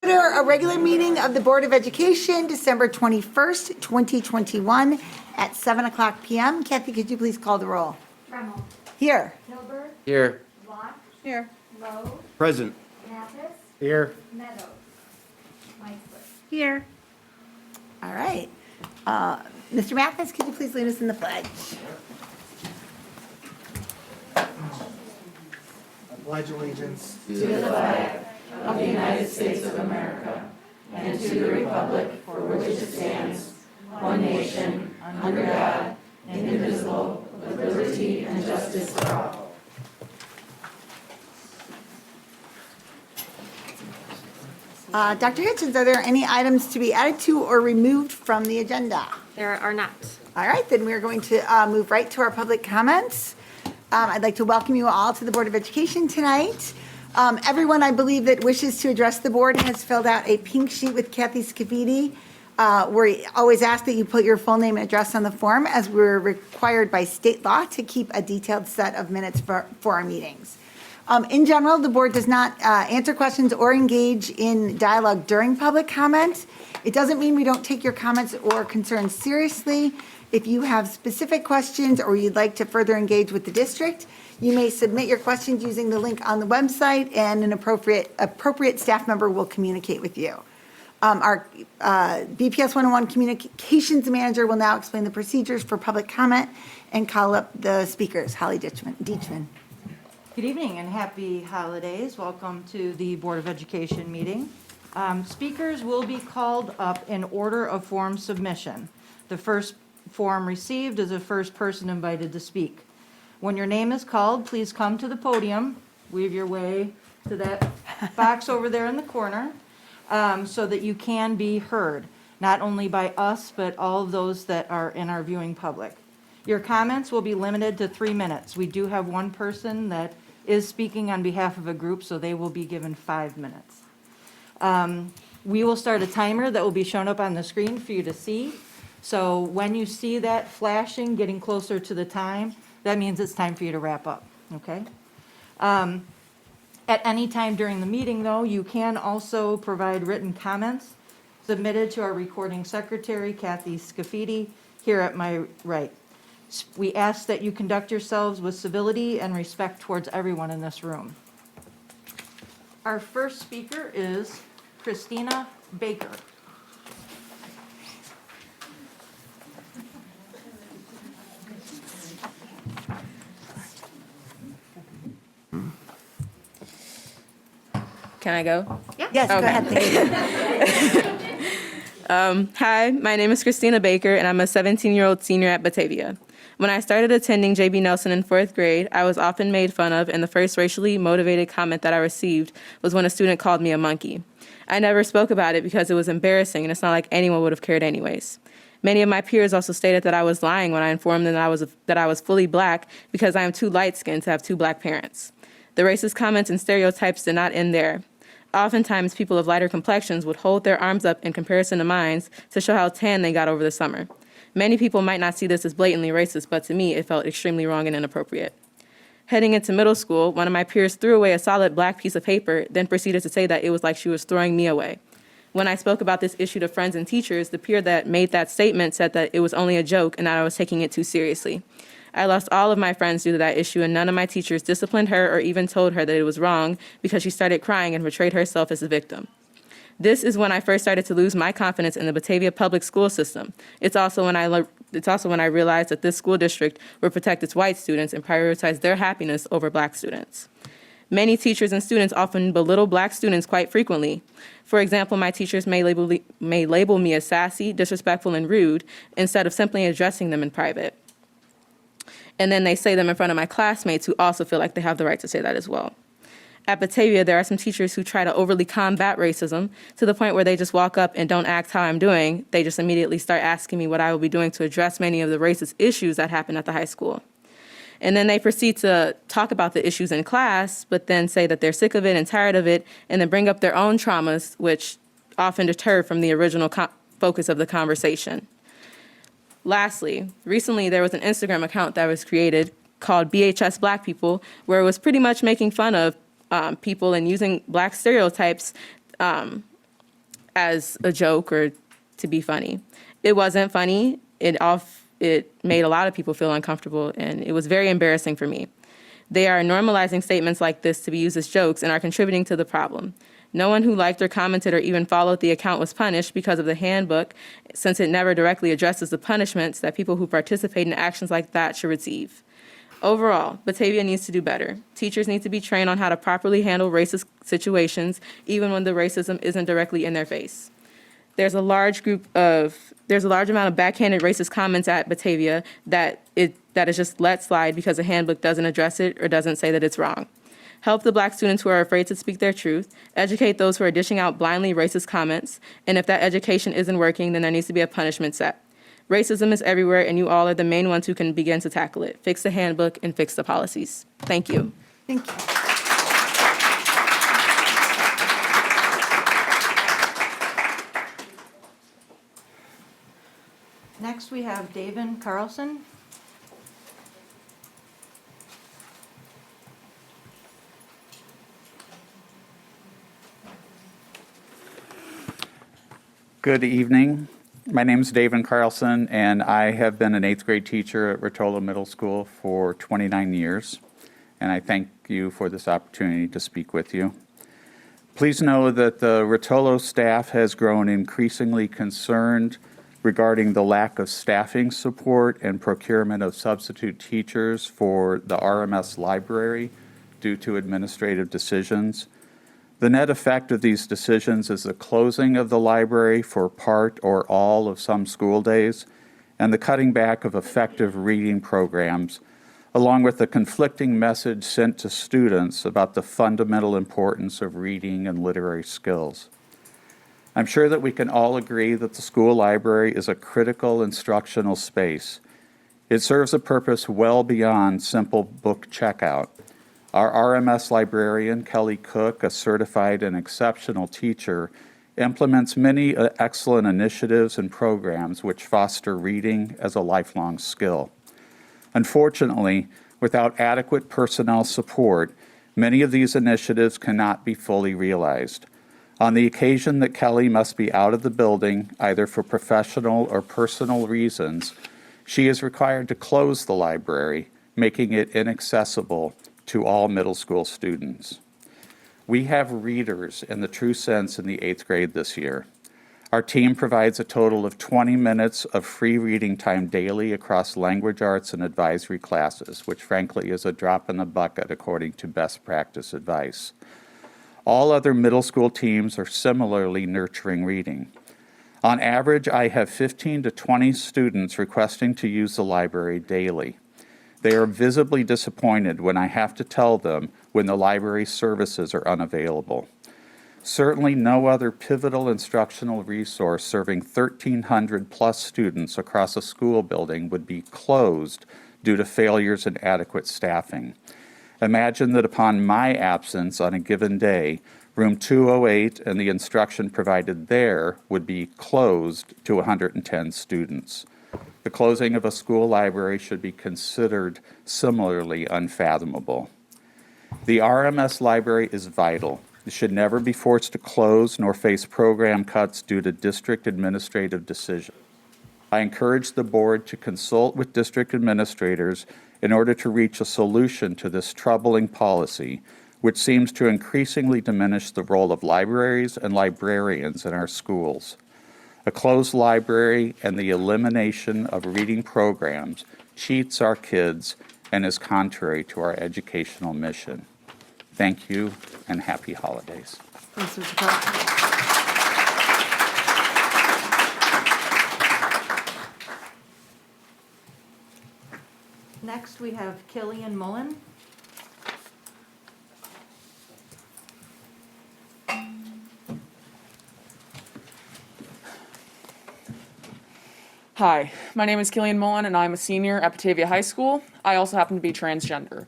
A regular meeting of the Board of Education, December 21st, 2021 at 7:00 p.m. Kathy, could you please call the roll? Dremel. Here. Hilbert. Here. Block. Here. Lowe. Present. Mathis. Here. Meadows. Meisler. Here. All right. Mr. Mathis, could you please lead us in the pledge? I pledge allegiance to the flag of the United States of America and to the republic for which it stands, one nation, under God, indivisible, with liberty and justice for all. Dr. Hitchens, are there any items to be added to or removed from the agenda? There are not. All right, then we're going to move right to our public comments. I'd like to welcome you all to the Board of Education tonight. Everyone, I believe, that wishes to address the board has filled out a pink sheet with Kathy Scavidi. We always ask that you put your full name and address on the form, as we're required by state law to keep a detailed set of minutes for our meetings. In general, the board does not answer questions or engage in dialogue during public comment. It doesn't mean we don't take your comments or concerns seriously. If you have specific questions or you'd like to further engage with the district, you may submit your questions using the link on the website, and an appropriate staff member will communicate with you. Our BPS 101 communications manager will now explain the procedures for public comment and call up the speakers. Holly Deachman. Good evening and happy holidays. Welcome to the Board of Education meeting. Speakers will be called up in order of form submission. The first form received is the first person invited to speak. When your name is called, please come to the podium, weave your way to that box over there in the corner, so that you can be heard, not only by us, but all of those that are in our viewing public. Your comments will be limited to 3 minutes. We do have one person that is speaking on behalf of a group, so they will be given 5 minutes. We will start a timer that will be shown up on the screen for you to see. So when you see that flashing, getting closer to the time, that means it's time for you to wrap up, okay? At any time during the meeting, though, you can also provide written comments submitted to our recording secretary, Kathy Scafidi, here at my right. We ask that you conduct yourselves with civility and respect towards everyone in this room. Our first speaker is Christina Baker. Can I go? Yeah. Yes, Okay. go ahead. Thank you. Hi, my name is Christina Baker, and I'm a 17-year-old senior at Batavia. When I started attending J.B. Nelson in 4th grade, I was often made fun of, and the first racially motivated comment that I received was when a student called me a monkey. I never spoke about it because it was embarrassing, and it's not like anyone would have cared anyways. Many of my peers also stated that I was lying when I informed them that I was fully black because I am too light-skinned to have 2 black parents. The racist comments and stereotypes did not end there. Oftentimes, people of lighter complexions would hold their arms up in comparison to mine to show how tan they got over the summer. Many people might not see this as blatantly racist, but to me, it felt extremely wrong and inappropriate. Heading into middle school, one of my peers threw away a solid black piece of paper, then proceeded to say that it was like she was throwing me away. When I spoke about this issue to friends and teachers, the peer that made that statement said that it was only a joke and that I was taking it too seriously. I lost all of my friends due to that issue, and none of my teachers disciplined her or even told her that it was wrong because she started crying and portrayed herself as a victim. This is when I first started to lose my confidence in the Batavia public school system. It's also when I realized that this school district would protect its white students and prioritize their happiness over black students. Many teachers and students often belittle black students quite frequently. For example, my teachers may label me as sassy, disrespectful, and rude instead of simply addressing them in private. And then they say them in front of my classmates who also feel like they have the right to say that as well. At Batavia, there are some teachers who try to overly combat racism to the point where they just walk up and don't ask how I'm doing. They just immediately start asking me what I will be doing to address many of the racist issues that happen at the high school. And then they proceed to talk about the issues in class, but then say that they're sick of it and tired of it, and then bring up their own traumas, which often deter from the original focus of the conversation. Lastly, recently there was an Instagram account that was created called BHS Black People, where it was pretty much making fun of people and using black stereotypes as a joke or to be funny. It wasn't funny. It made a lot of people feel uncomfortable, and it was very embarrassing for me. They are normalizing statements like this to be used as jokes and are contributing to the problem. No one who liked or commented or even followed the account was punished because of the handbook, since it never directly addresses the punishments that people who participate in actions like that should receive. Overall, Batavia needs to do better. Teachers need to be trained on how to properly handle racist situations, even when the racism isn't directly in their face. There's a large amount of backhanded racist comments at Batavia that is just let slide because the handbook doesn't address it or doesn't say that it's wrong. Help the Black students who are afraid to speak their truth, educate those who are dishing out blindly racist comments, and if that education isn't working, then there needs to be a punishment set. Racism is everywhere, and you all are the main ones who can begin to tackle it. Fix the handbook and fix the policies. Thank you. Thank you. Next, we have David Carlson. Good evening. My name is David Carlson, and I have been an 8th grade teacher at Rotolo Middle School for 29 years, and I thank you for this opportunity to speak with you. Please know that the Rotolo staff has grown increasingly concerned regarding the lack of staffing support and procurement of substitute teachers for the RMS library due to administrative decisions. The net effect of these decisions is the closing of the library for part or all of some school days and the cutting back of effective reading programs, along with the conflicting message sent to students about the fundamental importance of reading and literary skills. I'm sure that we can all agree that the school library is a critical instructional space. It serves a purpose well beyond simple book checkout. Our RMS librarian, Kelly Cook, a certified and exceptional teacher, implements many excellent initiatives and programs which foster reading as a lifelong skill. Unfortunately, without adequate personnel support, many of these initiatives cannot be fully realized. On the occasion that Kelly must be out of the building, either for professional or personal reasons, she is required to close the library, making it inaccessible to all middle school students. We have readers in the true sense in the 8th grade this year. Our team provides a total of 20 minutes of free reading time daily across language arts and advisory classes, which frankly is a drop in the bucket according to best practice advice. All other middle school teams are similarly nurturing reading. On average, I have 15 to 20 students requesting to use the library daily. They are visibly disappointed when I have to tell them when the library services are unavailable. Certainly no other pivotal instructional resource serving 1,300 plus students across a school building would be closed due to failures in adequate staffing. Imagine that upon my absence on a given day, room 208 and the instruction provided there would be closed to 110 students. The closing of a school library should be considered similarly unfathomable. The RMS library is vital. It should never be forced to close nor face program cuts due to district administrative decisions. I encourage the board to consult with district administrators in order to reach a solution to this troubling policy, which seems to increasingly diminish the role of libraries and librarians in our schools. A closed library and the elimination of reading programs cheats our kids and is contrary to our educational mission. Thank you and happy holidays. Thanks, Mr. Carlson. Next, we have Killian Mullen. Hi, my name is Killian Mullen, and I'm a senior at Batavia High School. I also happen to be transgender.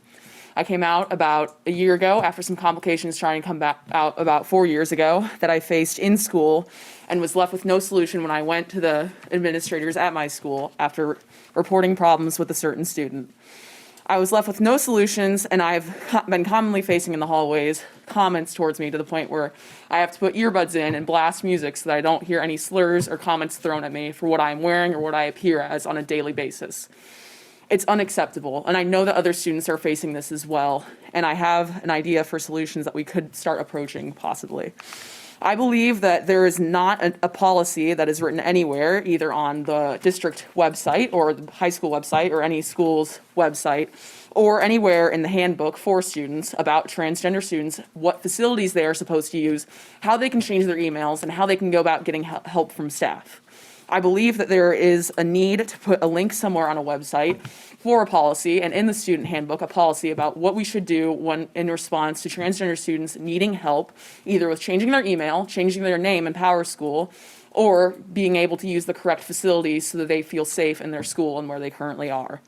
I came out about a year ago after some complications trying to come back out about 4 years ago that I faced in school and was left with no solution when I went to the administrators at my school after reporting problems with a certain student. I was left with no solutions, and I've been commonly facing in the hallways comments towards me to the point where I have to put earbuds in and blast music so that I don't hear any slurs or comments thrown at me for what I'm wearing or what I appear as on a daily basis. It's unacceptable, and I know that other students are facing this as well, and I have an idea for solutions that we could start approaching possibly. I believe that there is not a policy that is written anywhere, either on the district website or the high school website or any school's website, or anywhere in the handbook for students about transgender students, what facilities they are supposed to use, how they can change their emails, and how they can go about getting help from staff. I believe that there is a need to put a link somewhere on a website for a policy, and in the student handbook, a policy about what we should do when in response to transgender students needing help, either with changing their email, changing their name in Power School, or being able to use the correct facilities so that they feel safe in their school and where they currently are.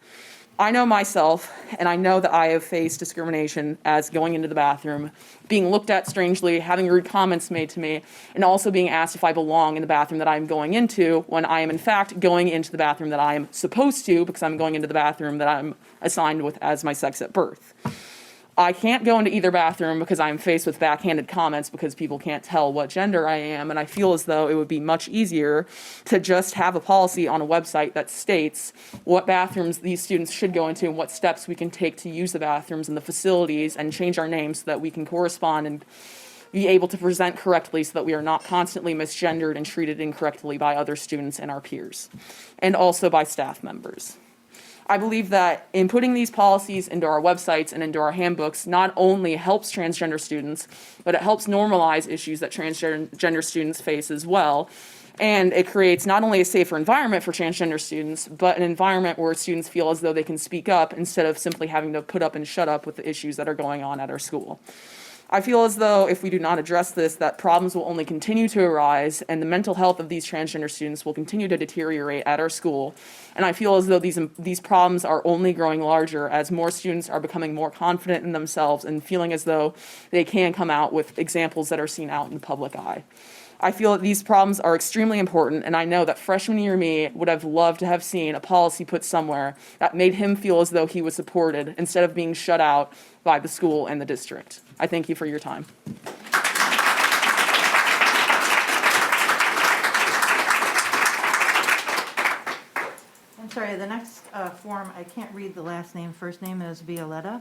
I know myself, and I know that I have faced discrimination as going into the bathroom, being looked at strangely, having rude comments made to me, and also being asked if I belong in the bathroom that I'm going into when I am in fact going into the bathroom that I am supposed to, because I'm going into the bathroom that I'm assigned with as my sex at birth. I can't go into either bathroom because I'm faced with backhanded comments because people can't tell what gender I am, and I feel as though it would be much easier to just have a policy on a website that states what bathrooms these students should go into and what steps we can take to use the bathrooms and the facilities and change our names so that we can correspond and be able to present correctly so that we are not constantly misgendered and treated incorrectly by other students and our peers, and also by staff members. I believe that in putting these policies into our websites and into our handbooks not only helps transgender students, but it helps normalize issues that transgender students face as well. And it creates not only a safer environment for transgender students, but an environment where students feel as though they can speak up instead of simply having to put up and shut up with the issues that are going on at our school. I feel as though if we do not address this, that problems will only continue to arise and the mental health of these transgender students will continue to deteriorate at our school. And I feel as though these problems are only growing larger as more students are becoming more confident in themselves and feeling as though they can come out with examples that are seen out in the public eye. I feel that these problems are extremely important, and I know that freshman year me would have loved to have seen a policy put somewhere that made him feel as though he was supported instead of being shut out by the school and the district. I thank you for your time. I'm sorry, the next form, I can't read the last name. First name is Violeta.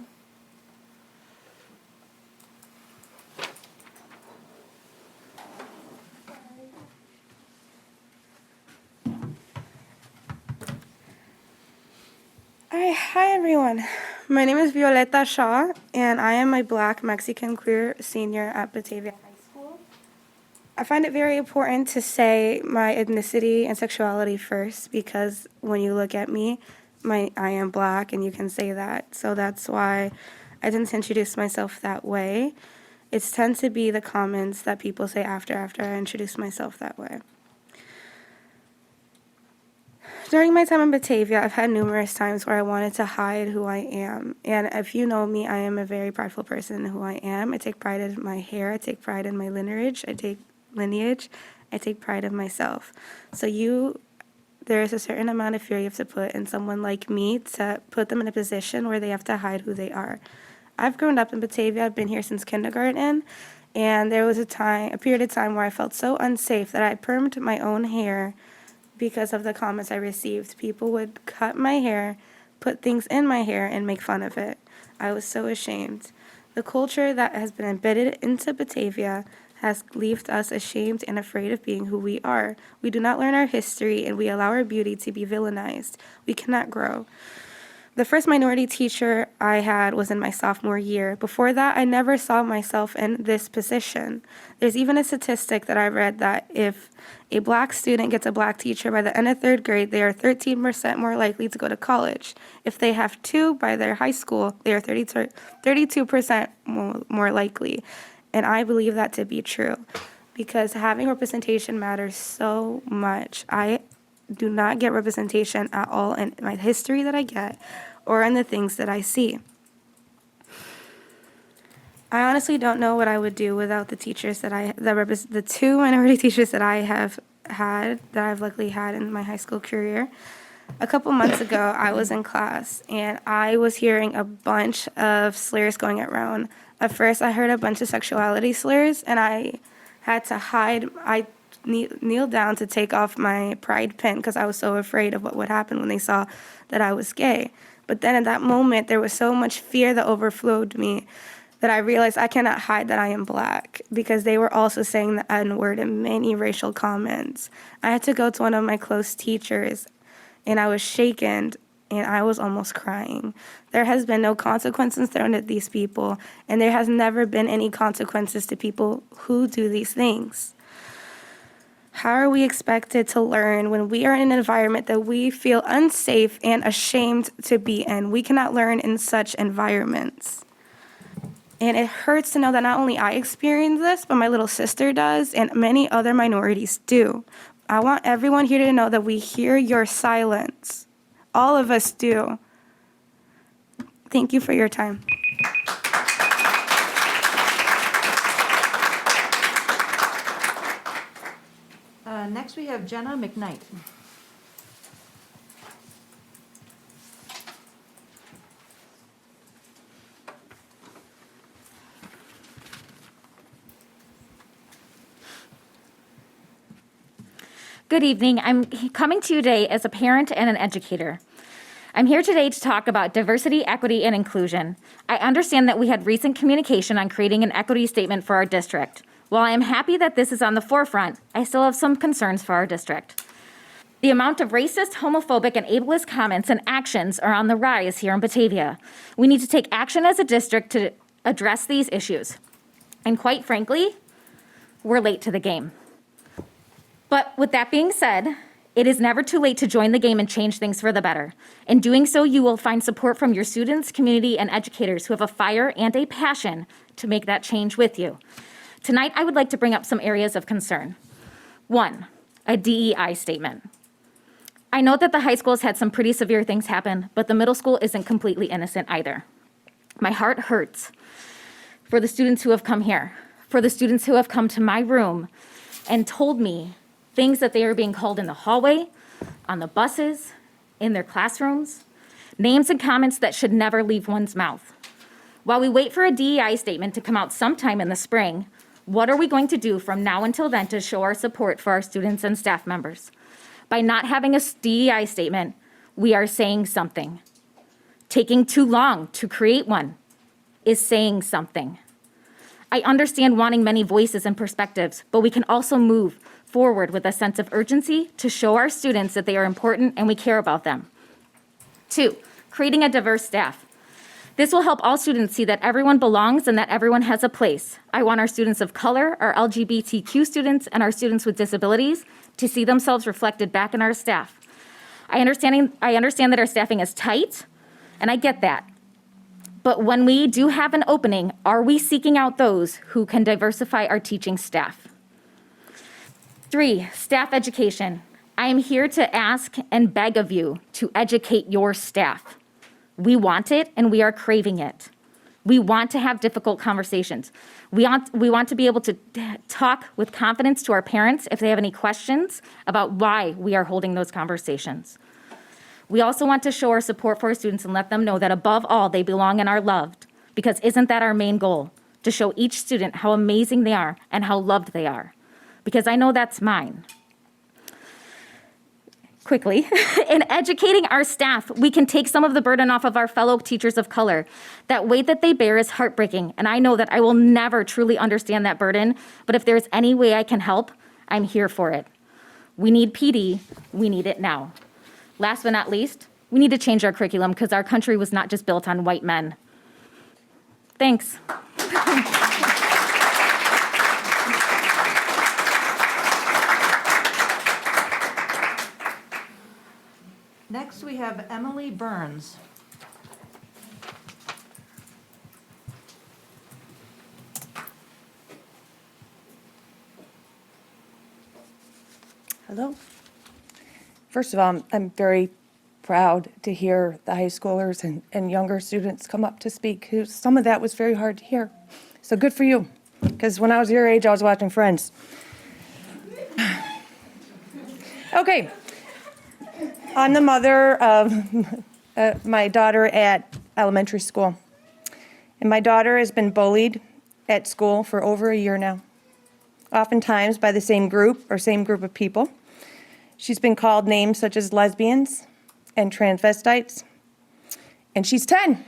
Hi everyone. My name is Violeta Shaw, and I am a Black Mexican queer senior at Batavia High School. I find it very important to say my ethnicity and sexuality first because when you look at me, I am Black, and you can say that. So that's why I tend to introduce myself that way. It tends to be the comments that people say after I introduce myself that way. During my time in Batavia, I've had numerous times where I wanted to hide who I am. And if you know me, I am a very prideful person in who I am. I take pride in my hair. I take pride in my lineage. I take pride in myself. So there is a certain amount of fear you have to put in someone like me to put them in a position where they have to hide who they are. I've grown up in Batavia. I've been here since kindergarten. And there was a period of time where I felt so unsafe that I permed my own hair because of the comments I received. People would cut my hair, put things in my hair, and make fun of it. I was so ashamed. The culture that has been embedded into Batavia has left us ashamed and afraid of being who we are. We do not learn our history, and we allow our beauty to be villainized. We cannot grow. The first minority teacher I had was in my sophomore year. Before that, I never saw myself in this position. There's even a statistic that I read that if a Black student gets a Black teacher by the end of third grade, they are 13% more likely to go to college. If they have two by their high school, they are 32% more likely. And I believe that to be true because having representation matters so much. I do not get representation at all in my history that I get or in the things that I see. I honestly don't know what I would do without the teachers the two minority teachers that I have had, that I've luckily had in my high school career. A couple months ago, I was in class and I was hearing a bunch of slurs going around. At first, I heard a bunch of sexuality slurs and I had to hide. I kneeled down to take off my pride pin because I was so afraid of what would happen when they saw that I was gay. But then at that moment, there was so much fear that overflowed me that I realized I cannot hide that I am Black, because they were also saying the N-word in many racial comments. I had to go to one of my close teachers, and I was shaken, and I was almost crying. There has been no consequences thrown at these people, and there has never been any consequences to people who do these things. How are we expected to learn when we are in an environment that we feel unsafe and ashamed to be in? We cannot learn in such environments. And it hurts to know that not only I experience this, but my little sister does, and many other minorities do. I want everyone here to know that we hear your silence. All of us do. Thank you for your time. Next, we have Jenna McKnight. Good evening. I'm coming to you today as a parent and an educator. I'm here today to talk about diversity, equity, and inclusion. I understand that we had recent communication on creating an equity statement for our district. While I am happy that this is on the forefront, I still have some concerns for our district. The amount of racist, homophobic, and ableist comments and actions are on the rise here in Batavia. We need to take action as a district to address these issues. And quite frankly, we're late to the game. But with that being said, it is never too late to join the game and change things for the better. In doing so, you will find support from your students, community, and educators who have a fire and a passion to make that change with you. Tonight, I would like to bring up some areas of concern. 1, a DEI statement. I know that the high school has had some pretty severe things happen, but the middle school isn't completely innocent either. My heart hurts for the students who have come here, for the students who have come to my room and told me things that they are being called in the hallway, on the buses, in their classrooms, names and comments that should never leave one's mouth. While we wait for a DEI statement to come out sometime in the spring, what are we going to do from now until then to show our support for our students and staff members? By not having a DEI statement, we are saying something. Taking too long to create one is saying something. I understand wanting many voices and perspectives, but we can also move forward with a sense of urgency to show our students that they are important and we care about them. 2, creating a diverse staff. This will help all students see that everyone belongs and that everyone has a place. I want our students of color, our LGBTQ students, and our students with disabilities to see themselves reflected back in our staff. I understand that our staffing is tight, and I get that. But when we do have an opening, are we seeking out those who can diversify our teaching staff? 3, staff education. I am here to ask and beg of you to educate your staff. We want it and we are craving it. We want to have difficult conversations. We want to be able to talk with confidence to our parents if they have any questions about why we are holding those conversations. We also want to show our support for our students and let them know that above all, they belong and are loved, because isn't that our main goal? To show each student how amazing they are and how loved they are, because I know that's mine. Quickly, in educating our staff, we can take some of the burden off of our fellow teachers of color. That weight that they bear is heartbreaking, and I know that I will never truly understand that burden, but if there's any way I can help, I'm here for it. We need PD, we need it now. Last but not least, we need to change our curriculum because our country was not just built on white men. Thanks. Next, we have Emily Burns. Hello. First of all, I'm very proud to hear the high schoolers and younger students come up to speak. Some of that was very hard to hear. So good for you, because when I was your age, I was watching Friends. Okay. I'm the mother of my daughter at elementary school. And my daughter has been bullied at school for over a year now, oftentimes by the same group of people. She's been called names such as lesbians and transvestites, and she's 10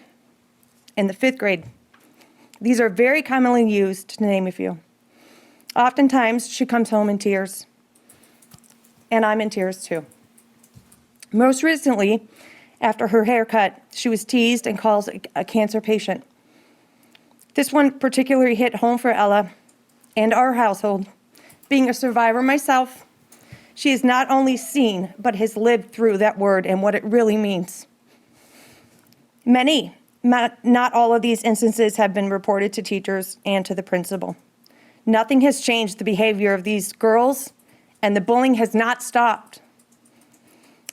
in the 5th grade. These are very commonly used, to name a few. Oftentimes, she comes home in tears, and I'm in tears too. Most recently, after her haircut, she was teased and called a cancer patient. This one particularly hit home for Ella and our household. Being a survivor myself, she has not only seen, but has lived through that word and what it really means. Many, not all of these instances have been reported to teachers and to the principal. Nothing has changed the behavior of these girls, and the bullying has not stopped.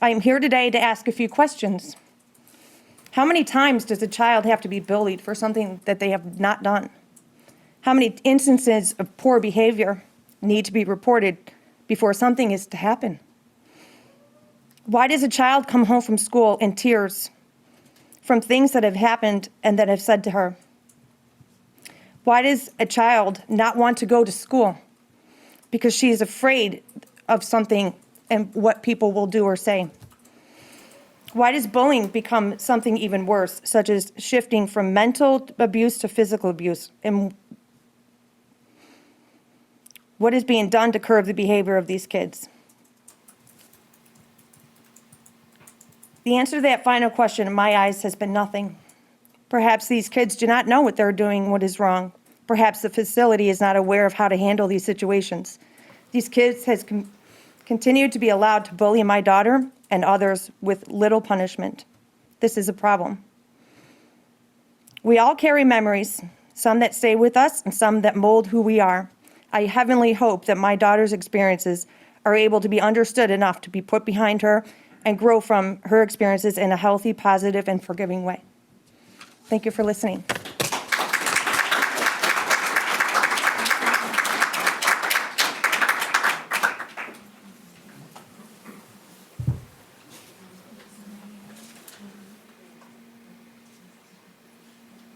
I am here today to ask a few questions. How many times does a child have to be bullied for something that they have not done? How many instances of poor behavior need to be reported before something is to happen? Why does a child come home from school in tears from things that have happened and that have said to her? Why does a child not want to go to school? Because she is afraid of something and what people will do or say. Why does bullying become something even worse, such as shifting from mental abuse to physical abuse? And what is being done to curb the behavior of these kids? The answer to that final question, in my eyes, has been nothing. Perhaps these kids do not know what they're doing, what is wrong. Perhaps the facility is not aware of how to handle these situations. These kids has continued to be allowed to bully my daughter and others with little punishment. This is a problem. We all carry memories, some that stay with us and some that mold who we are. I heavenly hope that my daughter's experiences are able to be understood enough to be put behind her and grow from her experiences in a healthy, positive, and forgiving way. Thank you for listening.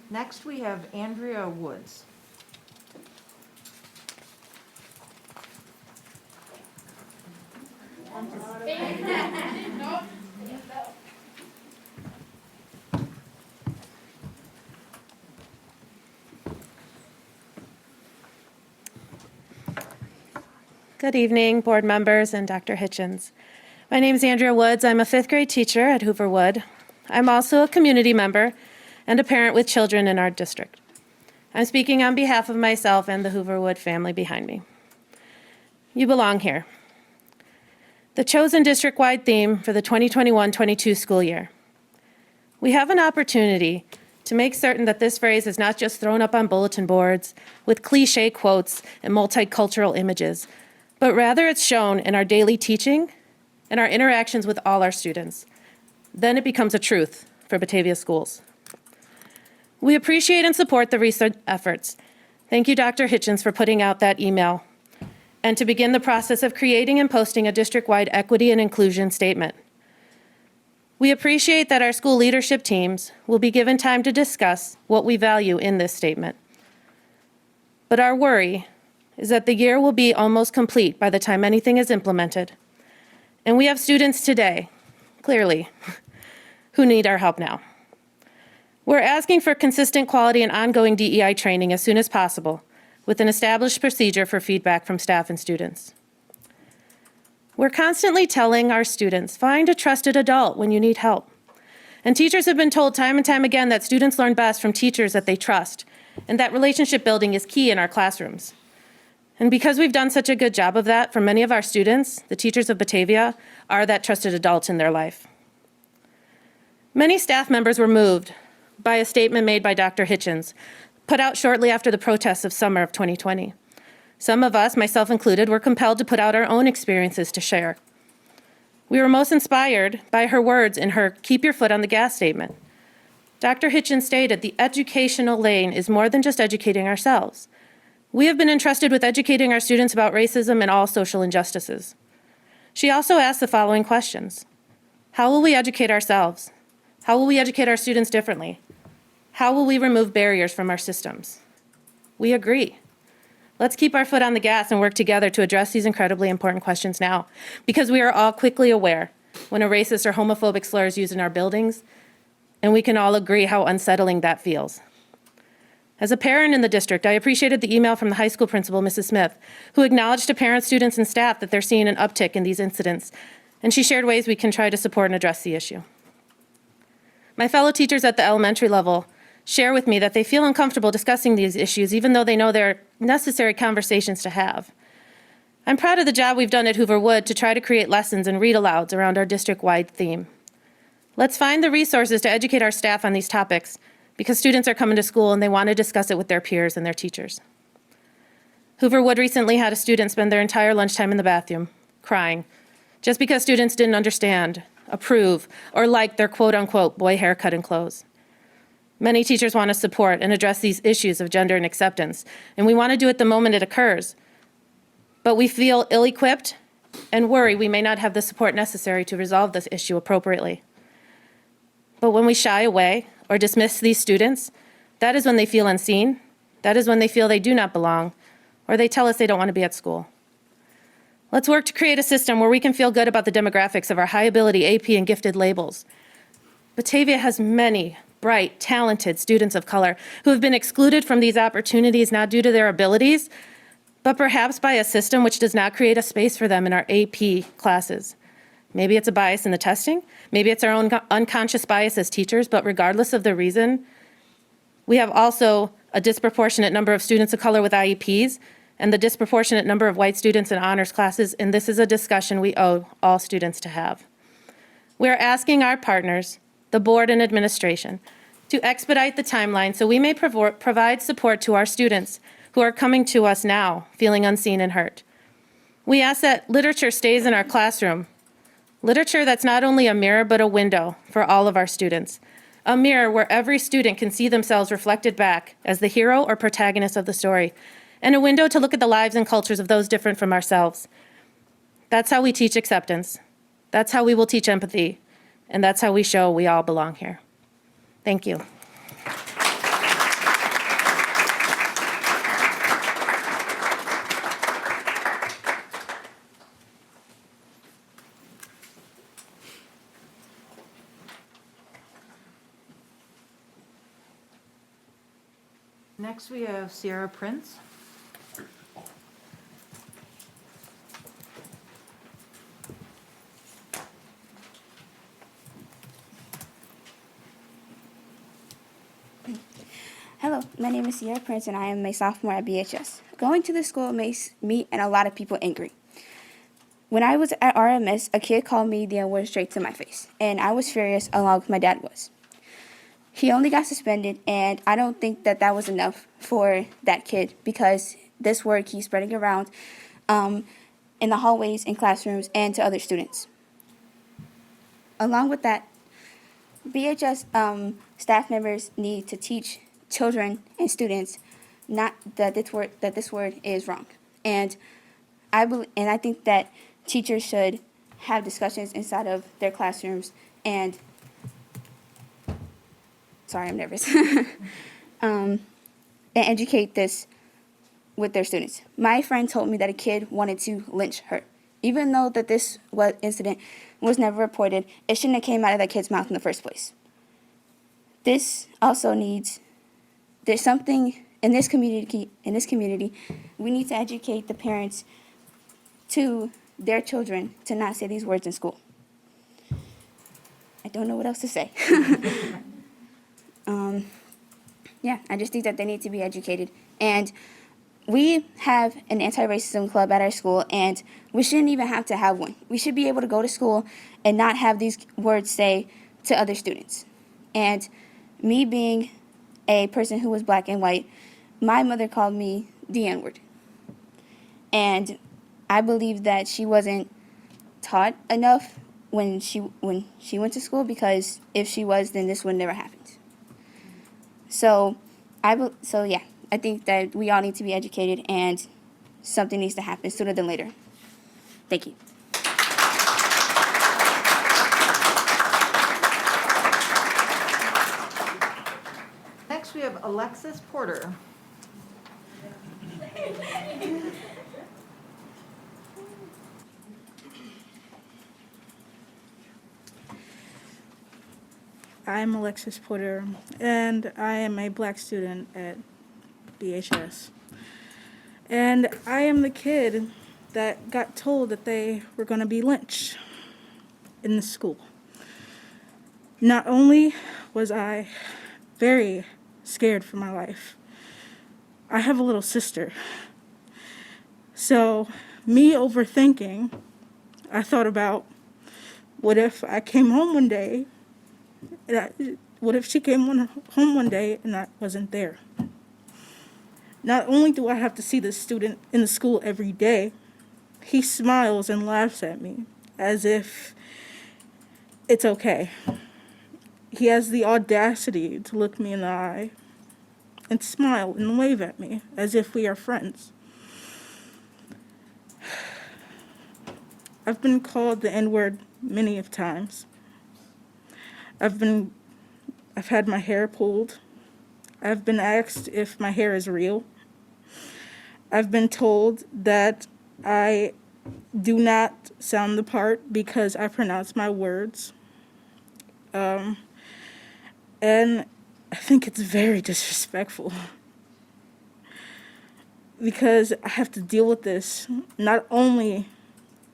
Next, we have Andrea Woods. Good evening, board members and Dr. Hitchens. My name is Andrea Woods. I'm a 5th grade teacher at Hooverwood. I'm also a community member and a parent with children in our district. I'm speaking on behalf of myself and the Hooverwood family behind me. You belong here. The chosen district-wide theme for the 2021-22 school year. We have an opportunity to make certain that this phrase is not just thrown up on bulletin boards with cliche quotes and multicultural images, but rather it's shown in our daily teaching and our interactions with all our students. Then it becomes a truth for Batavia schools. We appreciate and support the recent efforts. Thank you, Dr. Hitchens, for putting out that email and to begin the process of creating and posting a district-wide equity and inclusion statement. We appreciate that our school leadership teams will be given time to discuss what we value in this statement. But our worry is that the year will be almost complete by the time anything is implemented. And we have students today, clearly, who need our help now. We're asking for consistent quality and ongoing DEI training as soon as possible, with an established procedure for feedback from staff and students. We're constantly telling our students, find a trusted adult when you need help. And teachers have been told time and time again that students learn best from teachers that they trust, and that relationship building is key in our classrooms. And because we've done such a good job of that for many of our students, the teachers of Batavia are that trusted adult in their life. Many staff members were moved by a statement made by Dr. Hitchens, put out shortly after the protests of summer of 2020. Some of us, myself included, were compelled to put out our own experiences to share. We were most inspired by her words in her "Keep Your Foot on the Gas" statement. Dr. Hitchens stated the educational lane is more than just educating ourselves. We have been entrusted with educating our students about racism and all social injustices. She also asked the following questions. How will we educate ourselves? How will we educate our students differently? How will we remove barriers from our systems? We agree. Let's keep our foot on the gas and work together to address these incredibly important questions now, because we are all quickly aware when a racist or homophobic slur is used in our buildings, and we can all agree how unsettling that feels. As a parent in the district, I appreciated the email from the high school principal, Mrs. Smith, who acknowledged to parents, students, and staff that they're seeing an uptick in these incidents, and she shared ways we can try to support and address the issue. My fellow teachers at the elementary level share with me that they feel uncomfortable discussing these issues, even though they know they're necessary conversations to have. I'm proud of the job we've done at Hoover Wood to try to create lessons and read-alouds around our district-wide theme. Let's find the resources to educate our staff on these topics, because students are coming to school and they want to discuss it with their peers and their teachers. Hoover Wood recently had a student spend their entire lunchtime in the bathroom, crying, just because students didn't understand, approve, or like their quote-unquote boy haircut and clothes. Many teachers want to support and address these issues of gender and acceptance, and we want to do it the moment it occurs. But we feel ill-equipped and worry we may not have the support necessary to resolve this issue appropriately. But when we shy away or dismiss these students, that is when they feel unseen, that is when they feel they do not belong, or they tell us they don't want to be at school. Let's work to create a system where we can feel good about the demographics of our high-ability AP and gifted labels. Batavia has many bright, talented students of color who have been excluded from these opportunities not due to their abilities, but perhaps by a system which does not create a space for them in our AP classes. Maybe it's a bias in the testing, maybe it's our own unconscious bias as teachers, but regardless of the reason, we have also a disproportionate number of students of color with IEPs and the disproportionate number of white students in honors classes, and this is a discussion we owe all students to have. We are asking our partners, the board and administration, to expedite the timeline so we may provide support to our students who are coming to us now feeling unseen and hurt. We ask that literature stays in our classroom, literature that's not only a mirror but a window for all of our students, a mirror where every student can see themselves reflected back as the hero or protagonist of the story, and a window to look at the lives and cultures of those different from ourselves. That's how we teach acceptance. That's how we will teach empathy. And that's how we show we all belong here. Thank you. Next, we have Sierra Prince. Hello, my name is Sierra Prince and I am a sophomore at BHS. Going to the school makes me and a lot of people angry. When I was at RMS, a kid called me the N-word straight to my face, and I was furious along with my dad was. He only got suspended, and I don't think that that was enough for that kid because this word keeps spreading around in the hallways, in classrooms, and to other students. Along with that, BHS staff members need to teach children and students not that this word is wrong, and I think that teachers should have discussions inside of their classrooms and sorry, I'm nervous and educate this with their students. My friend told me that a kid wanted to lynch her, even though that this incident was never reported. It shouldn't have came out of that kid's mouth in the first place. This also needs. There's something in this community. We need to educate the parents to their children to not say these words in school. I don't know what else to say. Yeah, I just think that they need to be educated. And we have an anti-racism club at our school, and we shouldn't even have to have one. We should be able to go to school and not have these words say to other students. And me being a person who was black and white, my mother called me the N-word. And I believe that she wasn't taught enough when she went to school, because if she was, then this would never happened. So yeah, I think that we all need to be educated, and something needs to happen sooner than later. Thank you. have Alexis Porter. I'm Alexis Porter, and I am a black student at BHS. And I am the kid that got told that they were going to be lynched in the school. Not only was I very scared for my life, I have a little sister. So me overthinking, I thought about, what if I came home one day, what if she came home one day and I wasn't there? Not only do I have to see this student in the school every day, he smiles and laughs at me as if it's okay. He has the audacity to look me in the eye and smile and wave at me as if we are friends. I've been called the N-word many of times. I've had my hair pulled. I've been asked if my hair is real. I've been told that I do not sound the part because I pronounce my words. And I think it's very disrespectful because I have to deal with this not only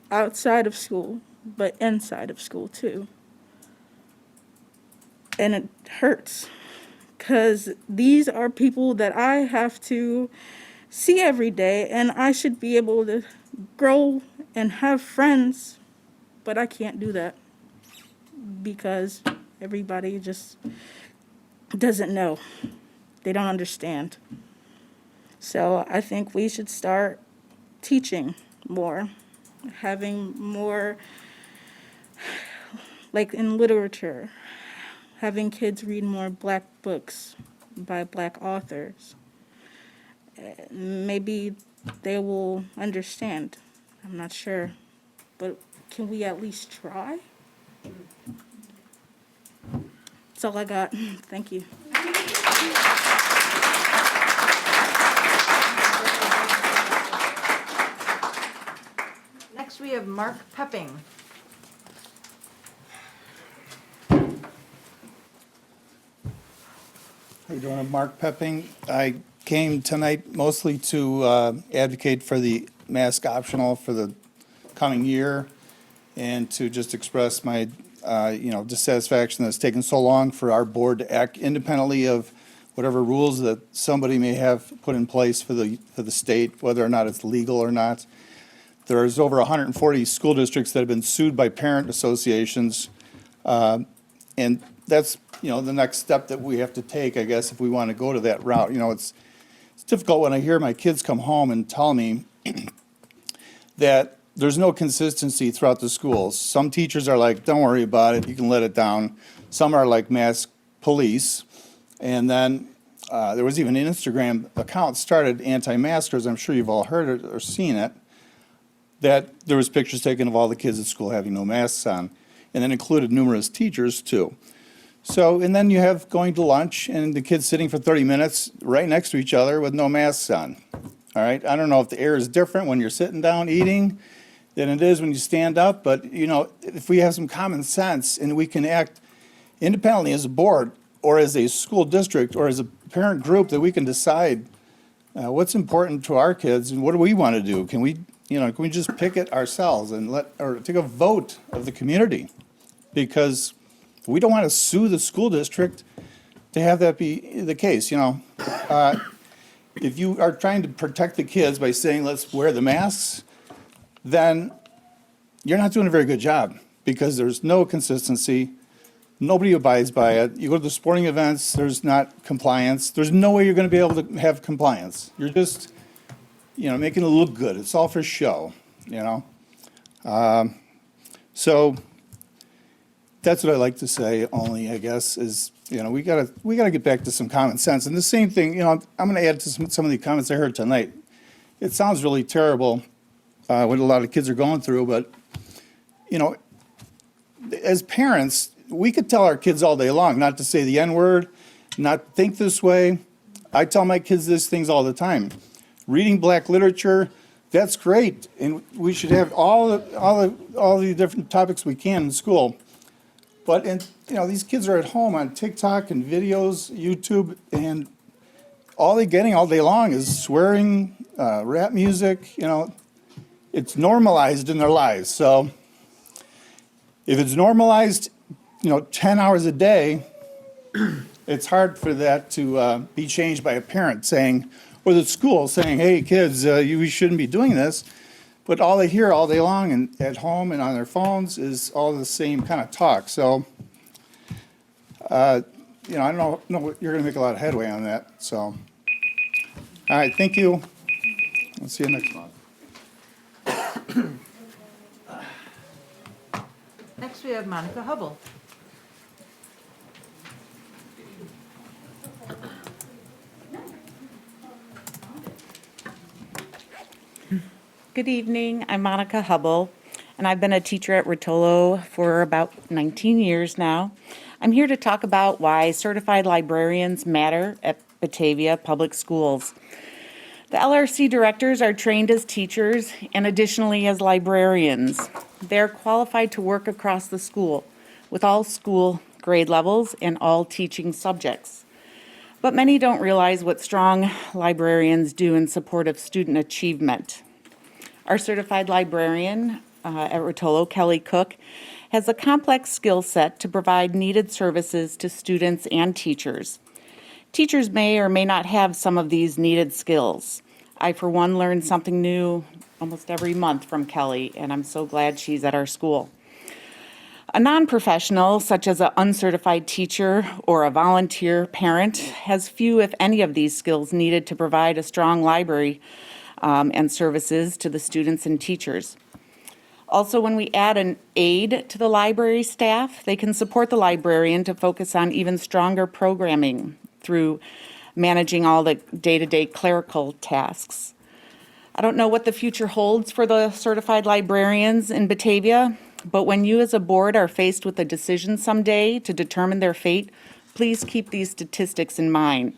outside of school, but inside of school too. And it hurts because these are people that I have to see every day, and I should be able to grow and have friends, but I can't do that because everybody just doesn't know. They don't understand. So I think we should start teaching more, having more, like in literature, having kids read more black books by black authors. Maybe they will understand. I'm not sure. But can we at least try? That's all I got. Thank you. Next, we have Mark Pepping. How you doing? I'm Mark Pepping. I came tonight mostly to advocate for the mask optional for the coming year and to just express my, dissatisfaction that it's taken so long for our board to act independently of whatever rules that somebody may have put in place for the state, whether or not it's legal or not. There's over 140 school districts that have been sued by parent associations, and that's the next step that we have to take, I guess, if we want to go to that route. It's difficult when I hear my kids come home and tell me that there's no consistency throughout the schools. Some teachers are like, don't worry about it, you can let it down. Some are like mask police. And then there was even an Instagram account started, anti-maskers, I'm sure you've all heard it or seen it, that there was pictures taken of all the kids at school having no masks on, and then included numerous teachers too. So, and then you have going to lunch and the kids sitting for 30 minutes right next to each other with no masks on. All right, I don't know if the air is different when you're sitting down eating than it is when you stand up, but if we have some common sense and we can act independently as a board or as a school district or as a parent group, that we can decide what's important to our kids and what do we want to do. Can we just pick it ourselves and take a vote of the community? Because we don't want to sue the school district to have that be the case. If you are trying to protect the kids by saying, let's wear the masks, then you're not doing a very good job because there's no consistency. Nobody abides by it. You go to the sporting events, there's not compliance. There's no way you're going to be able to have compliance. You're just, making it look good. It's all for show, So that's what I like to say only, I guess, is, we gotta get back to some common sense. And the same thing, I'm going to add to some of the comments I heard tonight. It sounds really terrible what a lot of kids are going through, but, as parents, we could tell our kids all day long not to say the N-word, not think this way, I tell my kids these things all the time. Reading Black literature, that's great, and we should have all the different topics we can in school. But these kids are at home on TikTok and videos, YouTube, and all they're getting all day long is swearing, rap music. It's normalized in their lives. So if it's normalized, 10 hours a day, it's hard for that to be changed by a parent saying, or the school saying, hey, kids, you shouldn't be doing this. But all they hear all day long and at home and on their phones is all the same kind of talk. So, I don't know you're going to make a lot of headway on that. So, all right, thank you. I'll see you next month. Next, we have Monica Hubbell. Good evening. I'm Monica Hubbell, and I've been a teacher at Rotolo for about 19 years now. I'm here to talk about why certified librarians matter at Batavia Public Schools. The LRC directors are trained as teachers and additionally as librarians. They're qualified to work across the school with all school grade levels and all teaching subjects. But many don't realize what strong librarians do in support of student achievement. Our certified librarian at Rotolo, Kelly Cook, has a complex skill set to provide needed services to students and teachers. Teachers may or may not have some of these needed skills. I, for one, learn something new almost every month from Kelly, and I'm so glad she's at our school. A non-professional, such as an uncertified teacher or a volunteer parent, has few, if any, of these skills needed to provide a strong library and services to the students and teachers. Also, when we add an aide to the library staff, they can support the librarian to focus on even stronger programming through managing all the day-to-day clerical tasks. I don't know what the future holds for the certified librarians in Batavia, but when you as a board are faced with a decision someday to determine their fate, please keep these statistics in mind.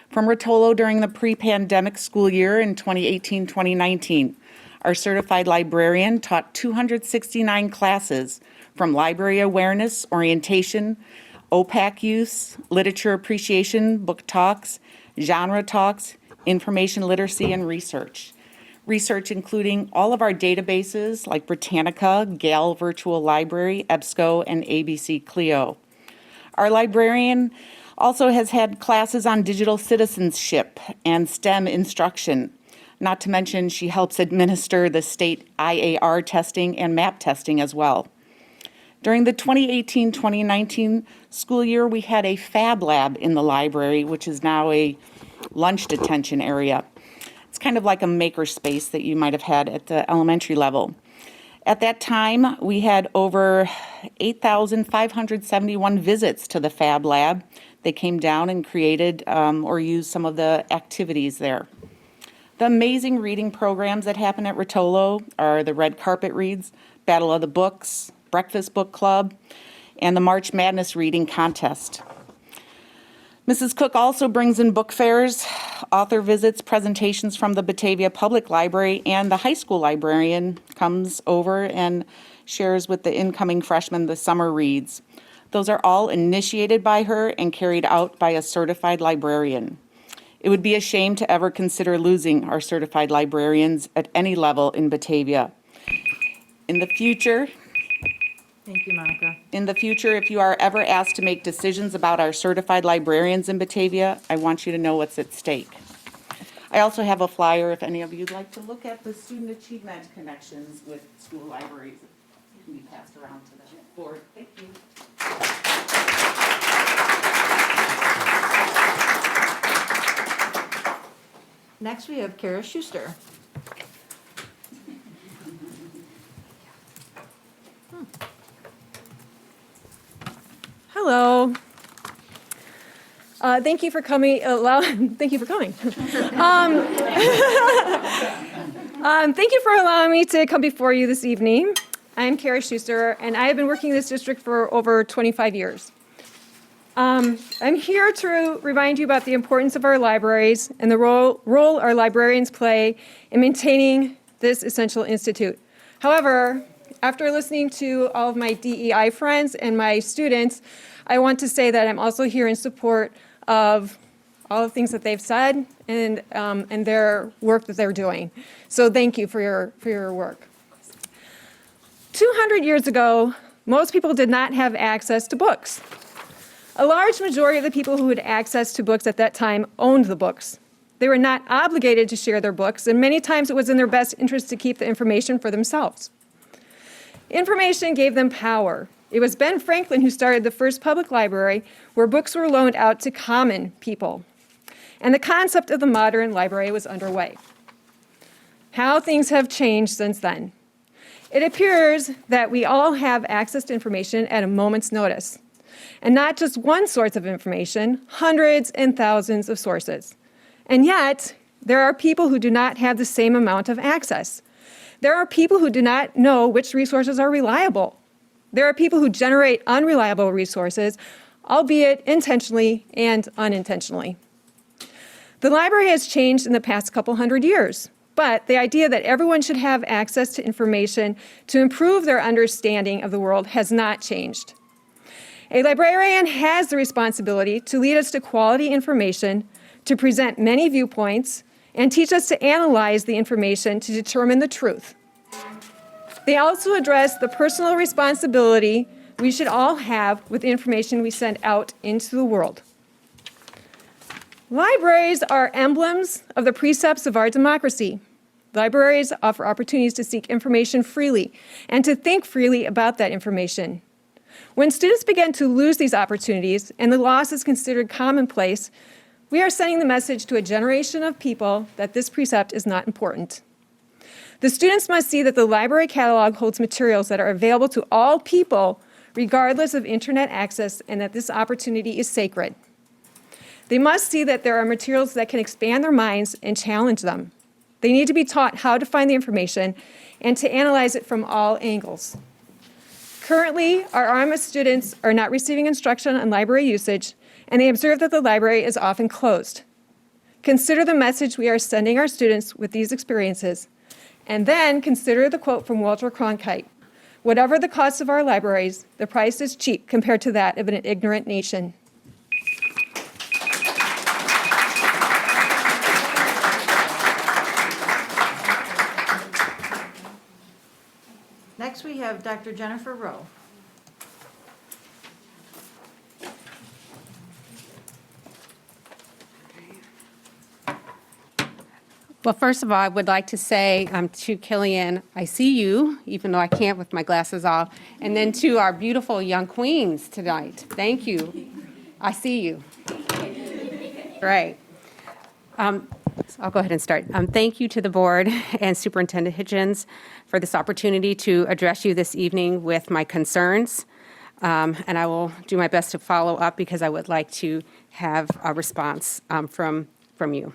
From Rotolo during the pre-pandemic school year in 2018-2019, our certified librarian taught 269 classes from library awareness, orientation, OPAC use, literature appreciation, book talks, genre talks, information literacy, and research. Research including all of our databases like Britannica, Gale Virtual Library, EBSCO, and ABC Clio. Our librarian also has had classes on digital citizenship and STEM instruction. Not to mention, she helps administer the state IAR testing and MAP testing as well. During the 2018-2019 school year, we had a Fab Lab in the library, which is now a lunch detention area. It's kind of like a maker space that you might have had at the elementary level. At that time, we had over 8,571 visits to the Fab Lab. They came down and created or used some of the activities there. The amazing reading programs that happen at Rotolo are the Red Carpet Reads, Battle of the Books, Breakfast Book Club, and the March Madness Reading Contest. Mrs. Cook also brings in book fairs, author visits, presentations from the Batavia Public Library, and the high school librarian comes over and shares with the incoming freshmen the summer reads. Those are all initiated by her and carried out by a certified librarian. It would be a shame to ever consider losing our certified librarians at any level in Batavia. In the future, Thank you, Monica. In the future, if you are ever asked to make decisions about our certified librarians in Batavia, I want you to know what's at stake. I also have a flyer if any of you'd like to look at the student achievement connections with school libraries. It can be passed around to the board. Thank you. Next, we have Kara Schuster. Hello. Thank you for coming. Thank you for coming. Thank you for allowing me to come before you this evening. I'm Kara Schuster, and I have been working in this district for over 25 years. I'm here to remind you about the importance of our libraries and the role our librarians play in maintaining this essential institute. However, after listening to all of my DEI friends and my students, I want to say that I'm also here in support of all the things that they've said and their work that they're doing. So thank you for your work. 200 years ago, most people did not have access to books. A large majority of the people who had access to books at that time owned the books. They were not obligated to share their books, and many times it was in their best interest to keep the information for themselves. Information gave them power. It was Ben Franklin who started the first public library where books were loaned out to common people. And the concept of the modern library was underway. How things have changed since then. It appears that we all have access to information at a moment's notice. And not just one source of information, hundreds and thousands of sources. And yet, there are people who do not have the same amount of access. There are people who do not know which resources are reliable. There are people who generate unreliable resources, albeit intentionally and unintentionally. The library has changed in the past couple hundred years, but the idea that everyone should have access to information to improve their understanding of the world has not changed. A librarian has the responsibility to lead us to quality information, to present many viewpoints, and teach us to analyze the information to determine the truth. They also address the personal responsibility we should all have with the information we send out into the world. Libraries are emblems of the precepts of our democracy. Libraries offer opportunities to seek information freely and to think freely about that information. When students begin to lose these opportunities and the loss is considered commonplace, we are sending the message to a generation of people that this precept is not important. The students must see that the library catalog holds materials that are available to all people, regardless of internet access, and that this opportunity is sacred. They must see that there are materials that can expand their minds and challenge them. They need to be taught how to find the information and to analyze it from all angles. Currently, our RMS students are not receiving instruction on library usage, and they observe that the library is often closed. Consider the message we are sending our students with these experiences, and then consider the quote from Walter Cronkite: "Whatever the cost of our libraries, the price is cheap compared to that of an ignorant nation." Next, we have Dr. Jennifer Rowe. Well, first of all, I would like to say to Killian, I see you, even though I can't with my glasses off, and then to our beautiful young queens tonight. Thank you. I see you. Right. So I'll go ahead and start. Thank you to the board and Superintendent Hitchens for this opportunity to address you this evening with my concerns. And I will do my best to follow up because I would like to have a response from you.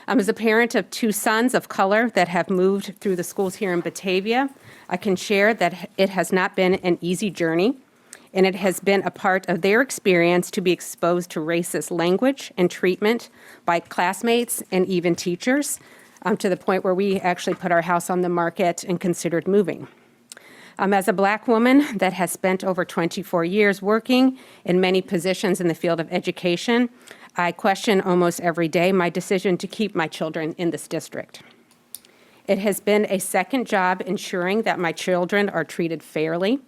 As a parent of two sons of color that have moved through the schools here in Batavia, I can share that it has not been an easy journey, and it has been a part of their experience to be exposed to racist language and treatment by classmates and even teachers, to the point where we actually put our house on the market and considered moving. As a Black woman that has spent over 24 years working in many positions in the field of education, I question almost every day my decision to keep my children in this district. It has been a second job ensuring that my children are treated fairly,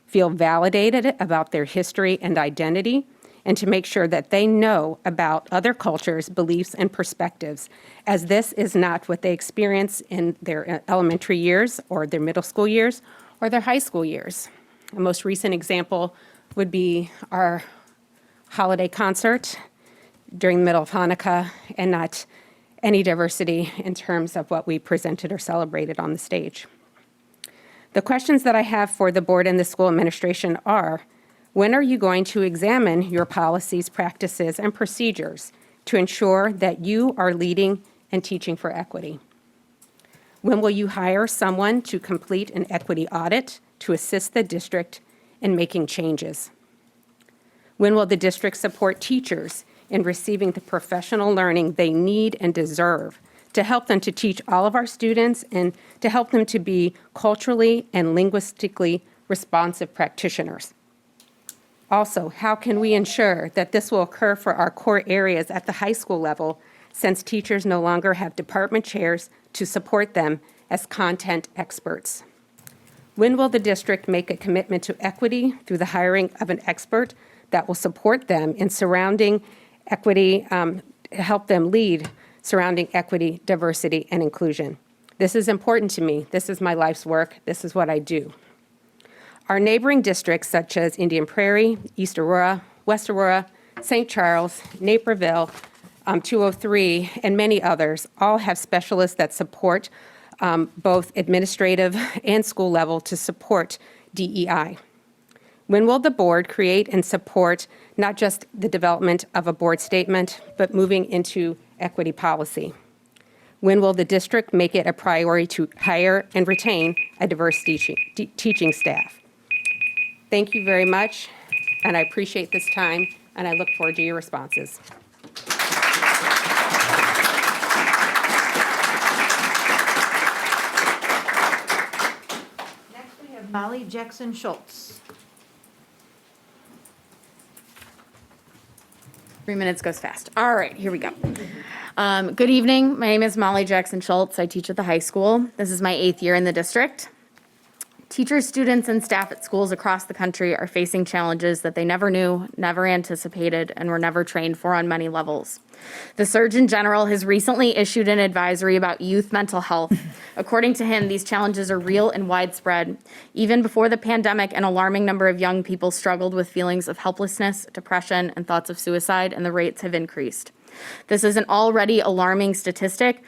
feel validated about their history and identity, and to make sure that they know about other cultures, beliefs, and perspectives, as this is not what they experience in their elementary years or their middle school years or their high school years. A most recent example would be our holiday concert during the middle of Hanukkah, and not any diversity in terms of what we presented or celebrated on the stage. The questions that I have for the board and the school administration are, when are you going to examine your policies, practices, and procedures to ensure that you are leading and teaching for equity? When will you hire someone to complete an equity audit to assist the district in making changes? When will the district support teachers in receiving the professional learning they need and deserve to help them to teach all of our students and to help them to be culturally and linguistically responsive practitioners? Also, how can we ensure that this will occur for our core areas at the high school level, since teachers no longer have department chairs to support them as content experts? When will the district make a commitment to equity through the hiring of an expert that will support them in surrounding equity, help them lead surrounding equity, diversity, and inclusion? This is important to me. This is my life's work. This is what I do. Our neighboring districts, such as Indian Prairie, East Aurora, West Aurora, St. Charles, Naperville, 203, and many others, all have specialists that support both administrative and school level to support DEI. When will the board create and support not just the development of a board statement, but moving into equity policy? When will the district make it a priority to hire and retain a diverse teaching staff? Thank you very much, and I appreciate this time, and I look forward to your responses. Next, we have Molly Jackson Schultz. 3 minutes goes fast. All right, here we go. Good evening. My name is Molly Jackson Schultz. I teach at the high school. This is my 8th year in the district. Teachers, students, and staff at schools across the country are facing challenges that they never knew, never anticipated, and were never trained for on many levels. The Surgeon General has recently issued an advisory about youth mental health. According to him, these challenges are real and widespread. Even before the pandemic, an alarming number of young people struggled with feelings of helplessness, depression, and thoughts of suicide, and the rates have increased. This is an already alarming statistic,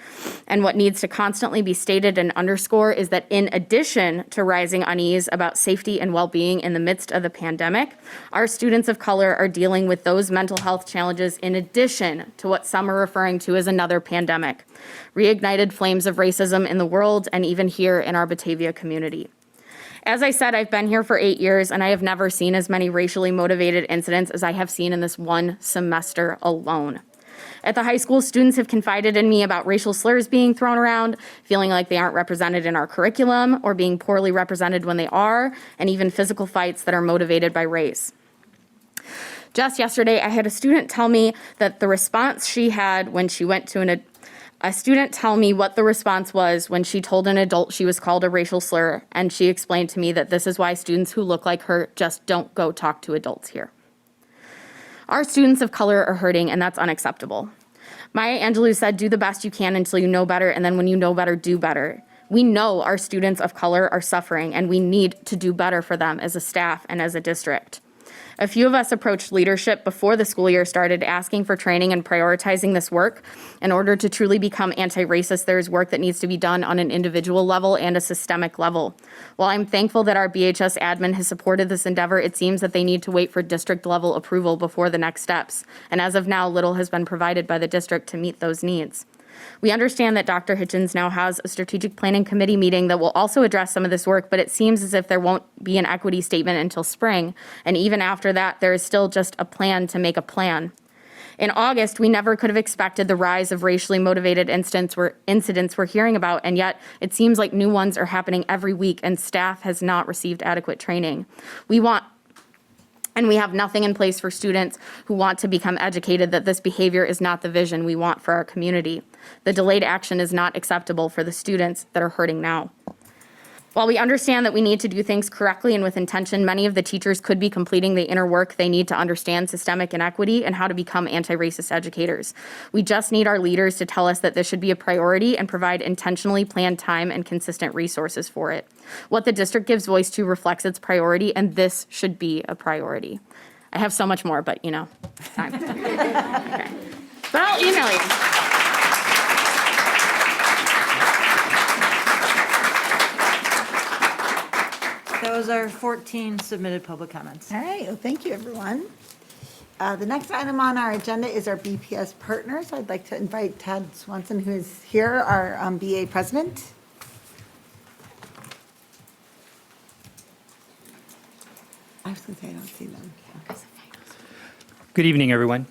and what needs to constantly be stated and underscored is that in addition to rising unease about safety and well-being in the midst of the pandemic, our students of color are dealing with those mental health challenges in addition to what some are referring to as another pandemic, reignited flames of racism in the world and even here in our Batavia community. As I said, I've been here for 8 years, and I have never seen as many racially motivated incidents as I have seen in this one semester alone. At the high school, students have confided in me about racial slurs being thrown around, feeling like they aren't represented in our curriculum, or being poorly represented when they are, and even physical fights that are motivated by race. Just yesterday, I had a student tell me that the response she had when she went to a student tell me what the response was when she told an adult she was called a racial slur, and she explained to me that this is why students who look like her just don't go talk to adults here. Our students of color are hurting, and that's unacceptable. Maya Angelou said, do the best you can until you know better, and then when you know better, do better. We know our students of color are suffering, and we need to do better for them as a staff and as a district. A few of us approached leadership before the school year started, asking for training and prioritizing this work. In order to truly become anti-racist, there is work that needs to be done on an individual level and a systemic level. While I'm thankful that our BHS admin has supported this endeavor, it seems that they need to wait for district level approval before the next steps. And as of now, little has been provided by the district to meet those needs. We understand that Dr. Hitchens now has a strategic planning committee meeting that will also address some of this work, but it seems as if there won't be an equity statement until spring. And even after that, there is still just a plan to make a plan. In August, we never could have expected the rise of racially motivated incidents we're hearing about, and yet it seems like new ones are happening every week, and staff has not received adequate training. And we have nothing in place for students who want to become educated that this behavior is not the vision we want for our community. The delayed action is not acceptable for the students that are hurting now. While we understand that we need to do things correctly and with intention, many of the teachers could be completing the inner work they need to understand systemic inequity and how to become anti-racist educators. We just need our leaders to tell us that this should be a priority and provide intentionally planned time and consistent resources for it. What the district gives voice to reflects its priority, and this should be a priority. I have so much more, but time. Okay. But I'll email you. Those are 14 submitted public comments. All right, well, thank you, everyone. The next item on our agenda is our BPS partners. I'd like to invite Ted Swanson, who is here, our BA president. I was going to say I don't see them. Good evening, everyone.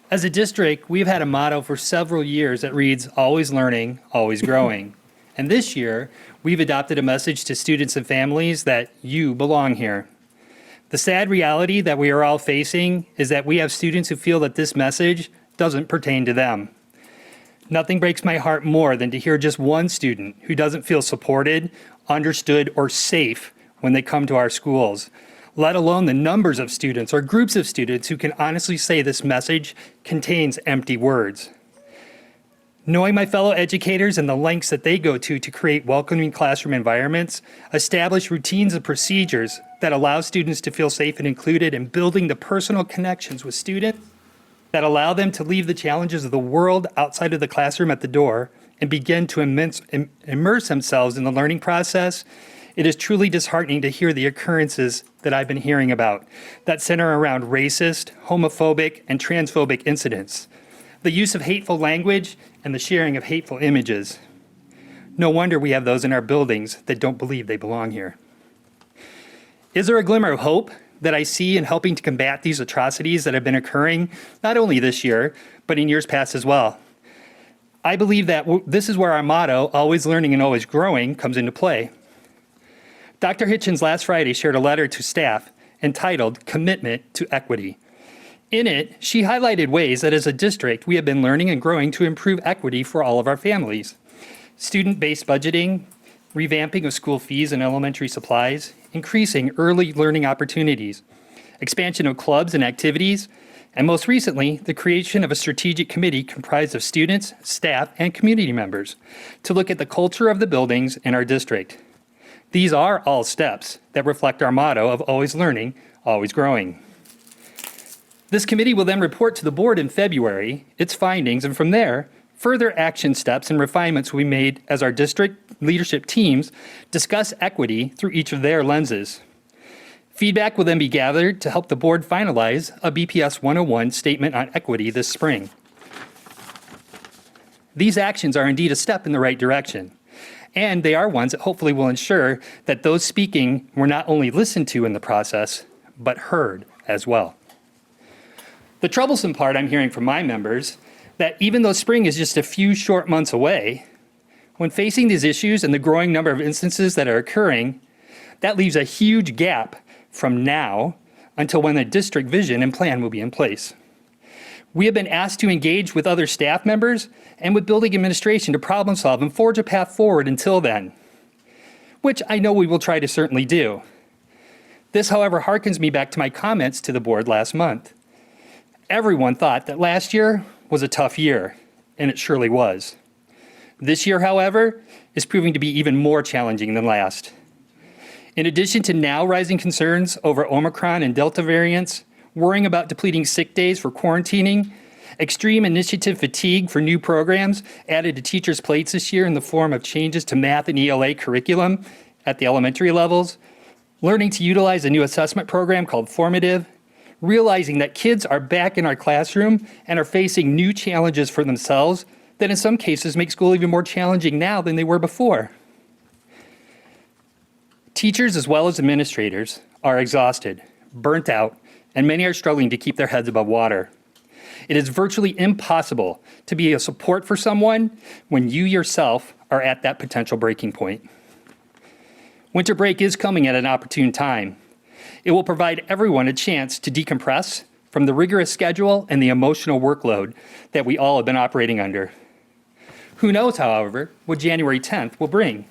As a district, we've had a motto for several years that reads, always learning, always growing. And this year, we've adopted a message to students and families that you belong here. The sad reality that we are all facing is that we have students who feel that this message doesn't pertain to them. Nothing breaks my heart more than to hear just one student who doesn't feel supported, understood, or safe when they come to our schools, let alone the numbers of students or groups of students who can honestly say this message contains empty words. Knowing my fellow educators and the lengths that they go to create welcoming classroom environments, establish routines and procedures that allow students to feel safe and included, and building the personal connections with students that allow them to leave the challenges of the world outside of the classroom at the door and begin to immerse themselves in the learning process, it is truly disheartening to hear the occurrences that I've been hearing about that center around racist, homophobic, and transphobic incidents, the use of hateful language, and the sharing of hateful images. No wonder we have those in our buildings that don't believe they belong here. Is there a glimmer of hope that I see in helping to combat these atrocities that have been occurring, not only this year, but in years past as well? I believe that this is where our motto, always learning and always growing, comes into play. Dr. Hitchens last Friday shared a letter to staff entitled Commitment to Equity. In it, she highlighted ways that as a district we have been learning and growing to improve equity for all of our families. Student-based budgeting, revamping of school fees and elementary supplies, increasing early learning opportunities, expansion of clubs and activities, and most recently, the creation of a strategic committee comprised of students, staff, and community members to look at the culture of the buildings in our district. These are all steps that reflect our motto of always learning, always growing. This committee will then report to the board in February its findings, and from there, further action steps and refinements will be made as our district leadership teams discuss equity through each of their lenses. Feedback will then be gathered to help the board finalize a BPS 101 statement on equity this spring. These actions are indeed a step in the right direction, and they are ones that hopefully will ensure that those speaking were not only listened to in the process, but heard as well. The troublesome part I'm hearing from my members, that even though spring is just a few short months away, when facing these issues and the growing number of instances that are occurring, that leaves a huge gap from now until when the district vision and plan will be in place. We have been asked to engage with other staff members and with building administration to problem solve and forge a path forward until then, which I know we will try to certainly do. This, however, harkens me back to my comments to the board last month. Everyone thought that last year was a tough year, and it surely was. This year, however, is proving to be even more challenging than last. In addition to now rising concerns over Omicron and Delta variants, worrying about depleting sick days for quarantining, extreme initiative fatigue for new programs added to teachers' plates this year in the form of changes to math and ELA curriculum at the elementary levels, learning to utilize a new assessment program called Formative, realizing that kids are back in our classroom and are facing new challenges for themselves that in some cases make school even more challenging now than they were before. Teachers as well as administrators are exhausted, burnt out, and many are struggling to keep their heads above water. It is virtually impossible to be a support for someone when you yourself are at that potential breaking point. Winter break is coming at an opportune time. It will provide everyone a chance to decompress from the rigorous schedule and the emotional workload that we all have been operating under. Who knows, however, what January 10th will bring?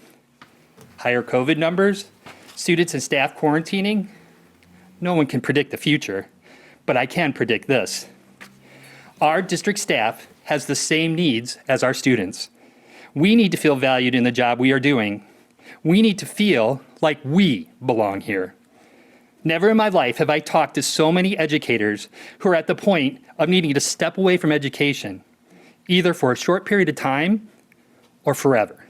Higher COVID numbers, students and staff quarantining? No one can predict the future, but I can predict this. Our district staff has the same needs as our students. We need to feel valued in the job we are doing. We need to feel like we belong here. Never in my life have I talked to so many educators who are at the point of needing to step away from education, either for a short period of time or forever.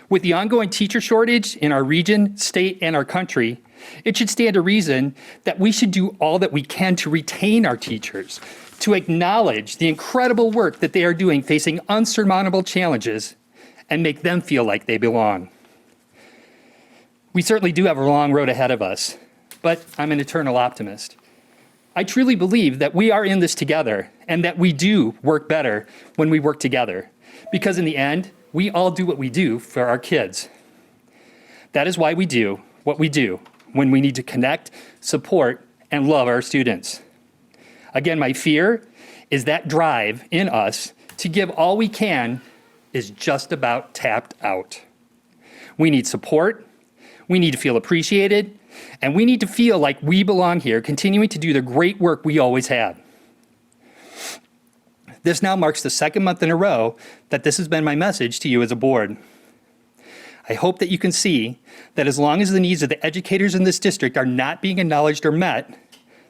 With the ongoing teacher shortage in our region, state, and our country, it should stand to reason that we should do all that we can to retain our teachers, to acknowledge the incredible work that they are doing facing unsurmountable challenges, and make them feel like they belong. We certainly do have a long road ahead of us, but I'm an eternal optimist. I truly believe that we are in this together and that we do work better when we work together. Because in the end, we all do what we do for our kids. That is why we do what we do when we need to connect, support, and love our students. Again, my fear is that drive in us to give all we can is just about tapped out. We need support, we need to feel appreciated, and we need to feel like we belong here, continuing to do the great work we always have. This now marks the second month in a row that this has been my message to you as a board. I hope that you can see that as long as the needs of the educators in this district are not being acknowledged or met,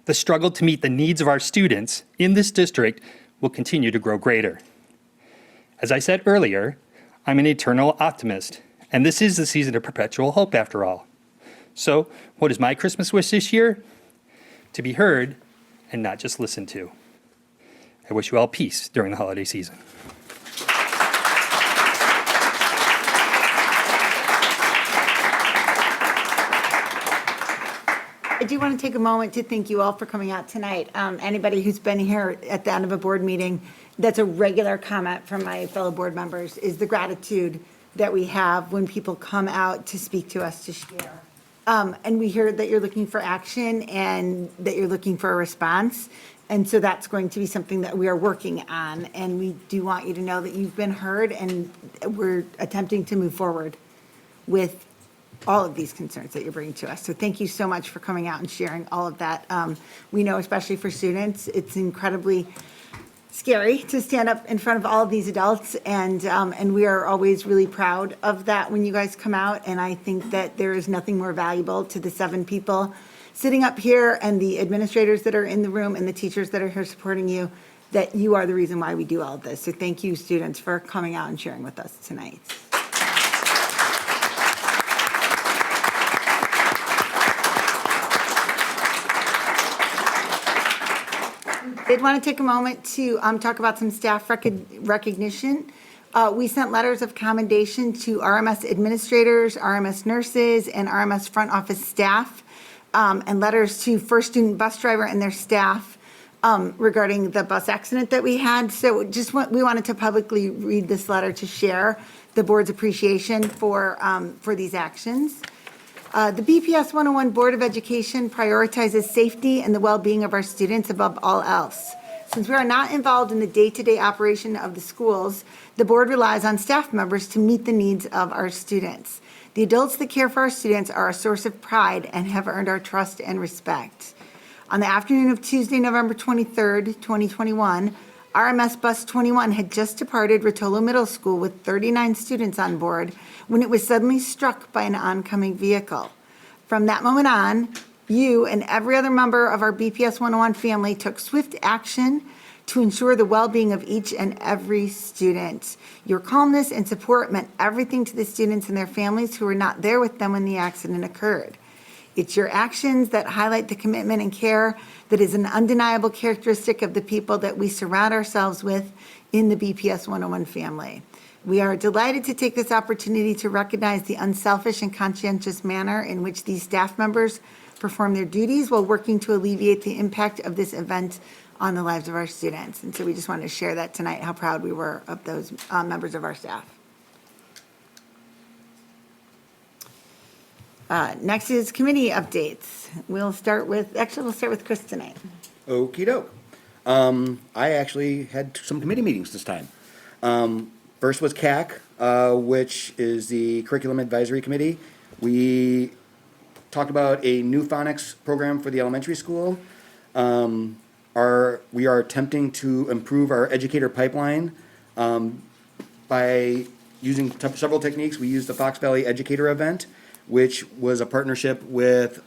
the struggle to meet the needs of our students in this district will continue to grow greater. As I said earlier, I'm an eternal optimist, and this is the season of perpetual hope after all. So, what is my Christmas wish this year? To be heard and not just listened to. I wish you all peace during the holiday season. I do want to take a moment to thank you all for coming out tonight. Anybody who's been here at the end of a board meeting, that's a regular comment from my fellow board members, is the gratitude that we have when people come out to speak to us, to share. And we hear that you're looking for action and that you're looking for a response. And so that's going to be something that we are working on. And we do want you to know that you've been heard, and we're attempting to move forward with all of these concerns that you're bringing to us. So thank you so much for coming out and sharing all of that. We know, especially for students, it's incredibly scary to stand up in front of all of these adults, and we are always really proud of that when you guys come out. And I think that there is nothing more valuable to the 7 people sitting up here and the administrators that are in the room and the teachers that are here supporting you, that you are the reason why we do all of this. So thank you, students, for coming out and sharing with us tonight. I did want to take a moment to talk about some staff recognition. We sent letters of commendation to RMS administrators, RMS nurses, and RMS front office staff, and letters to first student bus driver and their staff regarding the bus accident that we had. So we wanted to publicly read this letter to share the board's appreciation for these actions. The BPS 101 Board of Education prioritizes safety and the well-being of our students above all else. Since we are not involved in the day-to-day operation of the schools, the board relies on staff members to meet the needs of our students. The adults that care for our students are a source of pride and have earned our trust and respect. On the afternoon of Tuesday, November 23rd, 2021, RMS Bus 21 had just departed Rotolo Middle School with 39 students on board when it was suddenly struck by an oncoming vehicle. From that moment on, you and every other member of our BPS 101 family took swift action to ensure the well-being of each and every student. Your calmness and support meant everything to the students and their families who were not there with them when the accident occurred. It's your actions that highlight the commitment and care that is an undeniable characteristic of the people that we surround ourselves with in the BPS 101 family. We are delighted to take this opportunity to recognize the unselfish and conscientious manner in which these staff members perform their duties while working to alleviate the impact of this event on the lives of our students. And so we just wanted to share that tonight, how proud we were of those members of our staff. Next is committee updates. We'll start with Chris tonight. Okie doke. I actually had some committee meetings this time. First was CAC, which is the Curriculum Advisory Committee. We talked about a new phonics program for the elementary school. We are attempting to improve our educator pipeline by using several techniques. We used the Fox Valley Educator Event, which was a partnership with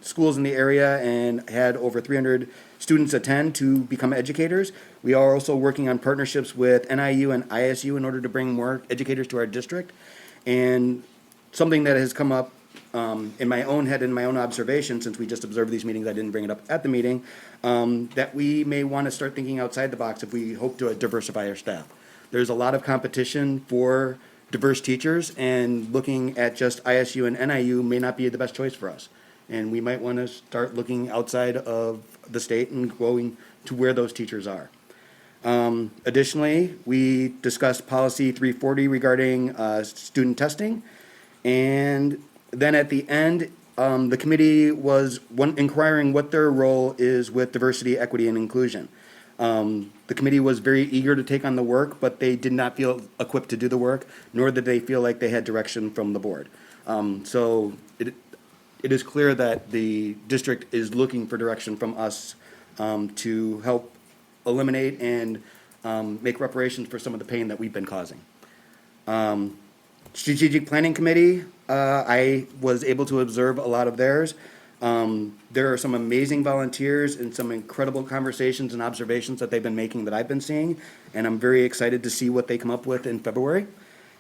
schools in the area and had over 300 students attend to become educators. We are also working on partnerships with NIU and ISU in order to bring more educators to our district. And something that has come up in my own head, in my own observation, since we just observed these meetings, I didn't bring it up at the meeting, that we may want to start thinking outside the box if we hope to diversify our staff. There's a lot of competition for diverse teachers, and looking at just ISU and NIU may not be the best choice for us. And we might want to start looking outside of the state and going to where those teachers are. Additionally, we discussed policy 340 regarding student testing. And then at the end, the committee was inquiring what their role is with diversity, equity, and inclusion. The committee was very eager to take on the work, but they did not feel equipped to do the work, nor did they feel like they had direction from the board. So it is clear that the district is looking for direction from us to help eliminate and make reparations for some of the pain that we've been causing. Strategic Planning Committee, I was able to observe a lot of theirs. There are some amazing volunteers and some incredible conversations and observations that they've been making that I've been seeing, and I'm very excited to see what they come up with in February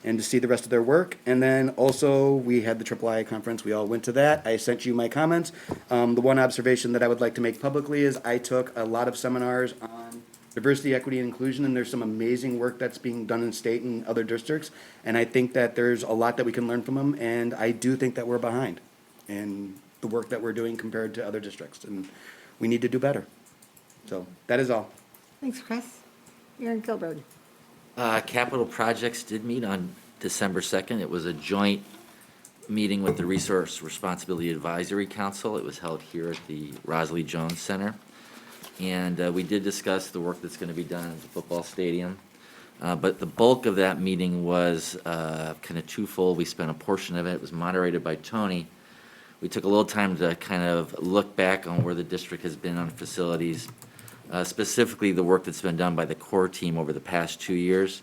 and to see the rest of their work. And then also, we had the III conference. We all went to that. I sent you my comments. The one observation that I would like to make publicly is I took a lot of seminars on diversity, equity, and inclusion, and there's some amazing work that's being done in state and other districts, and I think that there's a lot that we can learn from them, and I do think that we're behind in the work that we're doing compared to other districts, and we need to do better. So that is all. Thanks, Chris. Aaron Kilbrode. Capital Projects did meet on December 2nd. It was a joint meeting with the Resource Responsibility Advisory Council. It was held here at the Rosalie Jones Center. And we did discuss the work that's going to be done at the football stadium. But the bulk of that meeting was kind of twofold. We spent a portion of it. It was moderated by Tony. We took a little time to kind of look back on where the district has been on facilities, specifically the work that's been done by the core team over the past 2 years.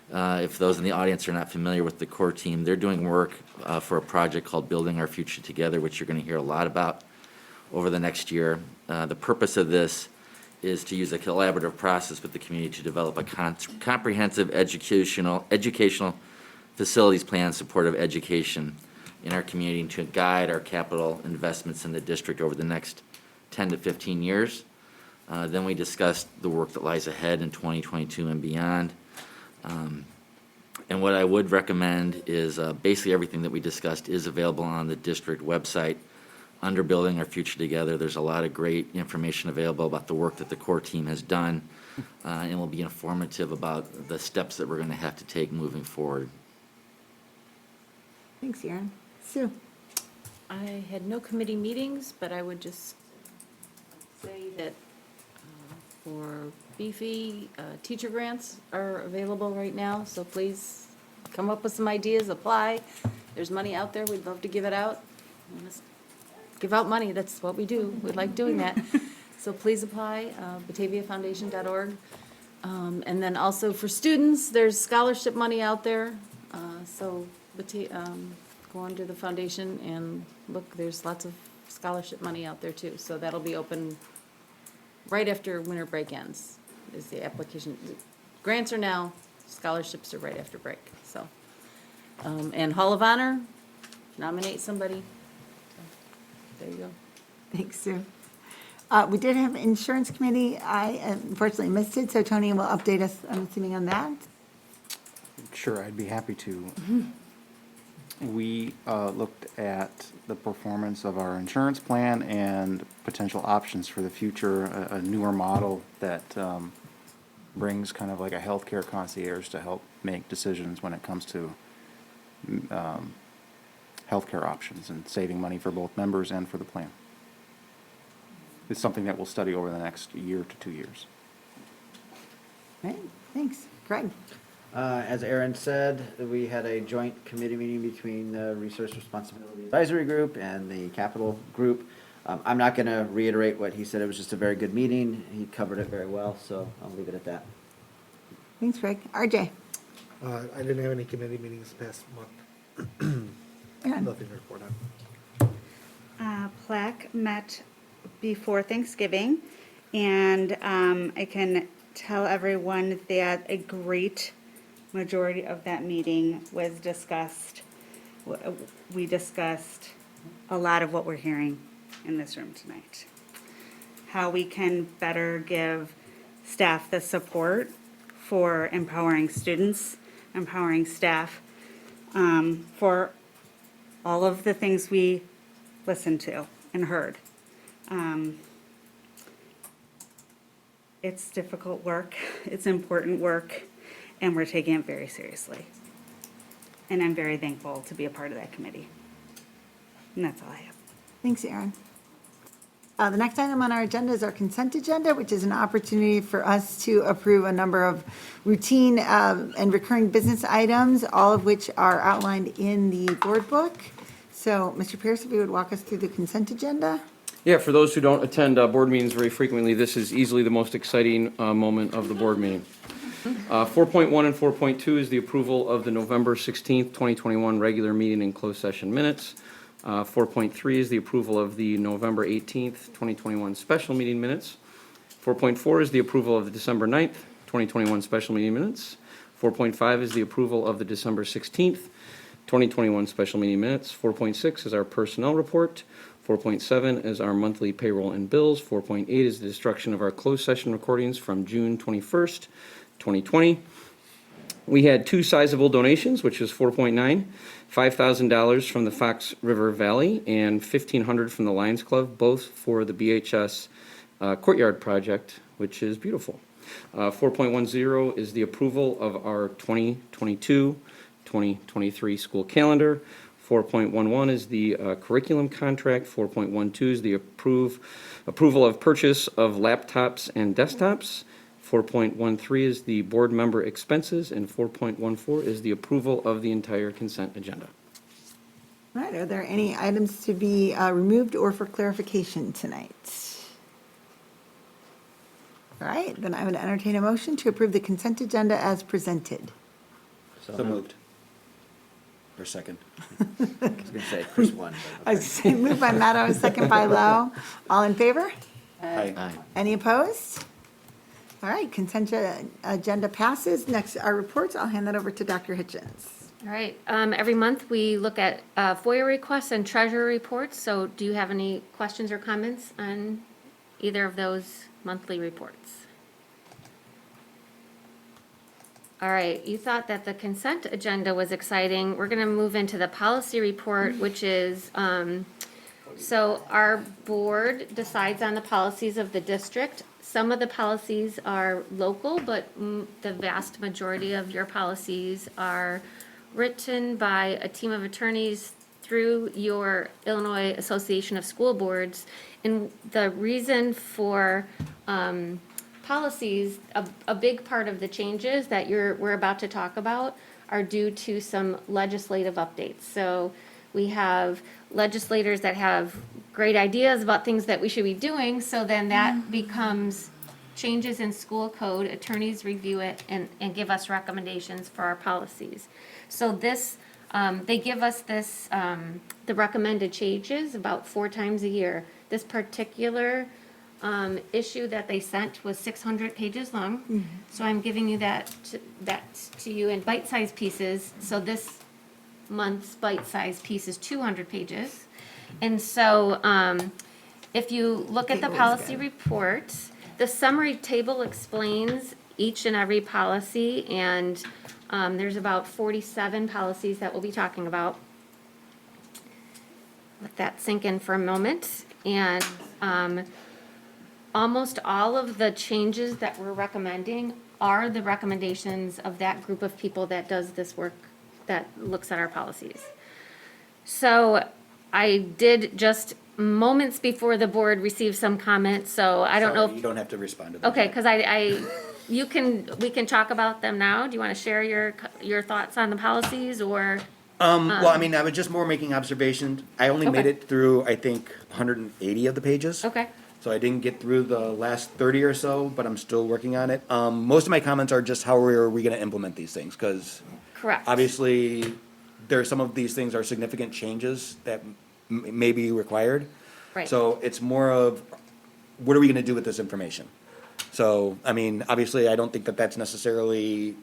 If those in the audience are not familiar with the core team, they're doing work for a project called Building Our Future Together, which you're going to hear a lot about over the next year. The purpose of this is to use a collaborative process with the community to develop a comprehensive educational facilities plan in support of education in our community to guide our capital investments in the district over the next 10 to 15 years. Then we discussed the work that lies ahead in 2022 and beyond. And what I would recommend is basically everything that we discussed is available on the district website under Building Our Future Together. There's a lot of great information available about the work that the core team has done, and will be informative about the steps that we're going to have to take moving forward. Thanks, Aaron. Sue. I had no committee meetings, but I would just say that for Bfac, teacher grants are available right now, so please come up with some ideas, apply. There's money out there, we'd love to give it out. Give out money, that's what we do, we like doing that. So please apply, bataviafoundation.org. And then also for students, there's scholarship money out there. So go under the foundation and look, there's lots of scholarship money out there too. So that'll be open right after winter break ends, is the application. Grants are now, scholarships are right after break, so. And Hall of Honor, nominate somebody. There you go. Thanks, Sue. We did have insurance committee. I unfortunately missed it, so Tony will update us, I'm assuming, on that. Sure, I'd be happy to. We looked at the performance of our insurance plan and potential options for the future, a newer model that brings kind of like a healthcare concierge to help make decisions when it comes to healthcare options and saving money for both members and for the plan. It's something that we'll study over the next year to 2 years. Right, thanks. Greg? As Aaron said, we had a joint committee meeting between the Resource Responsibility Advisory Group and the Capital Group. I'm not going to reiterate what he said. It was just a very good meeting. He covered it very well, so I'll leave it at that. Thanks, Greg. RJ? I didn't have any committee meetings this past month. Nothing to report on. Plaque met before Thanksgiving, and I can tell everyone that a great majority of that meeting was discussed. We discussed a lot of what we're hearing in this room tonight. How we can better give staff the support for empowering students, empowering staff, for all of the things we listen to and heard. It's difficult work, it's important work, and we're taking it very seriously. And I'm very thankful to be a part of that committee. And that's all I have. Thanks, Erin. The next item on our agenda is our consent agenda, which is an opportunity for us to approve a number of routine and recurring business items, all of which are outlined in the board book. So, Mr. Pierce, if you would walk us through the consent agenda? Yeah, for those who don't attend board meetings very frequently, this is easily the most exciting moment of the board meeting. 4.1 and 4.2 is the approval of the November 16th, 2021 regular meeting and closed session minutes. 4.3 is the approval of the November 18th, 2021 special meeting minutes. 4.4 is the approval of the December 9th, 2021 special meeting minutes. 4.5 is the approval of the December 16th, 2021 special meeting minutes. 4.6 is our personnel report. 4.7 is our monthly payroll and bills. 4.8 is the destruction of our closed session recordings from June 21st, 2020. We had two sizable donations, which is 4.9, $5,000 from the Fox River Valley and $1,500 from the Lions Club, both for the BHS Courtyard project, which is beautiful. 4.10 is the approval of our 2022-2023 school calendar. 4.11 is the curriculum contract. 4.12 is the approval of purchase of laptops and desktops. 4.13 is the board member expenses, and 4.14 is the approval of the entire consent agenda. All right, are there any items to be removed or for clarification tonight? All right, then I would entertain a motion to approve the consent agenda as presented. So moved. Or second. I was gonna say first one. but I was saying, moved by Maddow, second by Lowe. All in favor? Aye. Any opposed? All right, consent agenda passes. Next, our reports. I'll hand that over to Dr. Hitchens. All right, every month we look at FOIA requests and treasurer reports. So do you have any questions or comments on either of those monthly reports? All right, you thought that the consent agenda was exciting. We're gonna move into the policy report, which is, so our board decides on the policies of the district. Some of the policies are local, but the vast majority of your policies are written by a team of attorneys through your Illinois Association of School Boards. And the reason for policies, a big part of the changes that we're about to talk about are due to some legislative updates. So we have legislators that have great ideas about things that we should be doing, so then that becomes changes in school code. Attorneys review it and give us recommendations for our policies. So this, they give us this, the recommended changes about 4 times a year. This particular issue that they sent was 600 pages long. So I'm giving you that to you in bite-sized pieces. So this month's bite-sized piece is 200 pages. And so if you look at the policy report, the summary table explains each and every policy, and there's about 47 policies that we'll be talking about. Let that sink in for a moment. And almost all of the changes that we're recommending are the recommendations of that group of people that does this work, that looks at our policies. So I did just moments before the board received some comments, so I don't know. You don't have to respond to that. Okay, because we can talk about them now. Do you want to share your thoughts on the policies, or? Well, I mean, I was just more making observations. I only made Okay. it through, I think, 180 of the pages. Okay. So I didn't get through the last 30 or so, but I'm still working on it. Most of my comments are just how are we going to implement these things? Because Correct. obviously, some of these things are significant changes that may be required. Right. So it's more of, what are we going to do with this information? So, I mean, obviously, I don't think that that's necessarily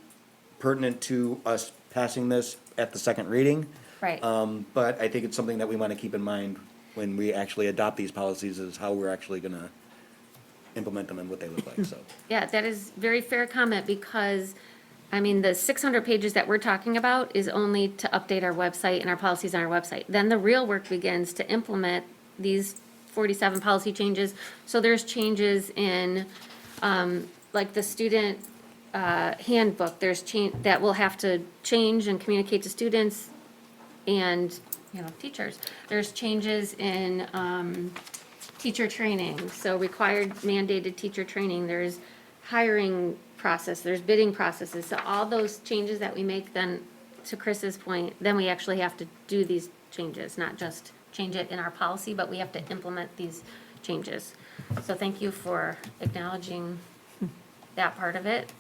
pertinent to us passing this at the second reading. Right. But I think it's something that we want to keep in mind when we actually adopt these policies, is how we're actually going to implement them and what they look like, so. Yeah, that is very fair comment, because, I mean, the 600 pages that we're talking about is only to update our website and our policies on our website. Then the real work begins to implement these 47 policy changes. So there's changes in, like the student handbook, there's change, that will have to change and communicate to students and, teachers. There's changes in teacher training, so required mandated teacher training. There's hiring process, there's bidding processes. So all those changes that we make, then, to Chris's point, then we actually have to do these changes, not just change it in our policy, but we have to implement these changes. So thank you for acknowledging that part of it.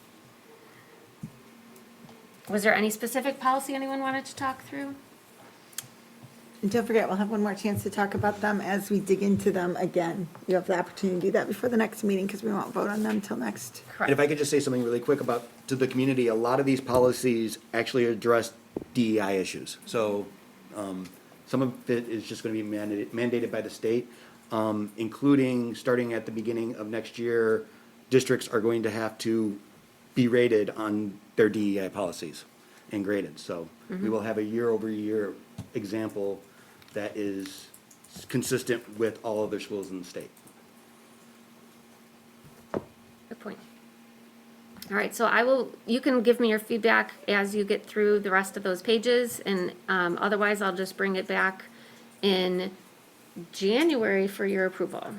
Was there any specific policy anyone wanted to talk through? And don't forget, we'll have one more chance to talk about them as we dig into them again. You have the opportunity to do that before the next meeting, because we won't vote on them until next. And if I could just say something really quick about, to the community, a lot of these policies actually address DEI issues. So some of it is just going to be mandated by the state, including starting at the beginning of next year, districts are going to have to be rated on their DEI policies and graded. So we will have a year-over-year example that is consistent with all other schools in the state. Good point. All right, so you can give me your feedback as you get through the rest of those pages, and otherwise I'll just bring it back in January for your approval.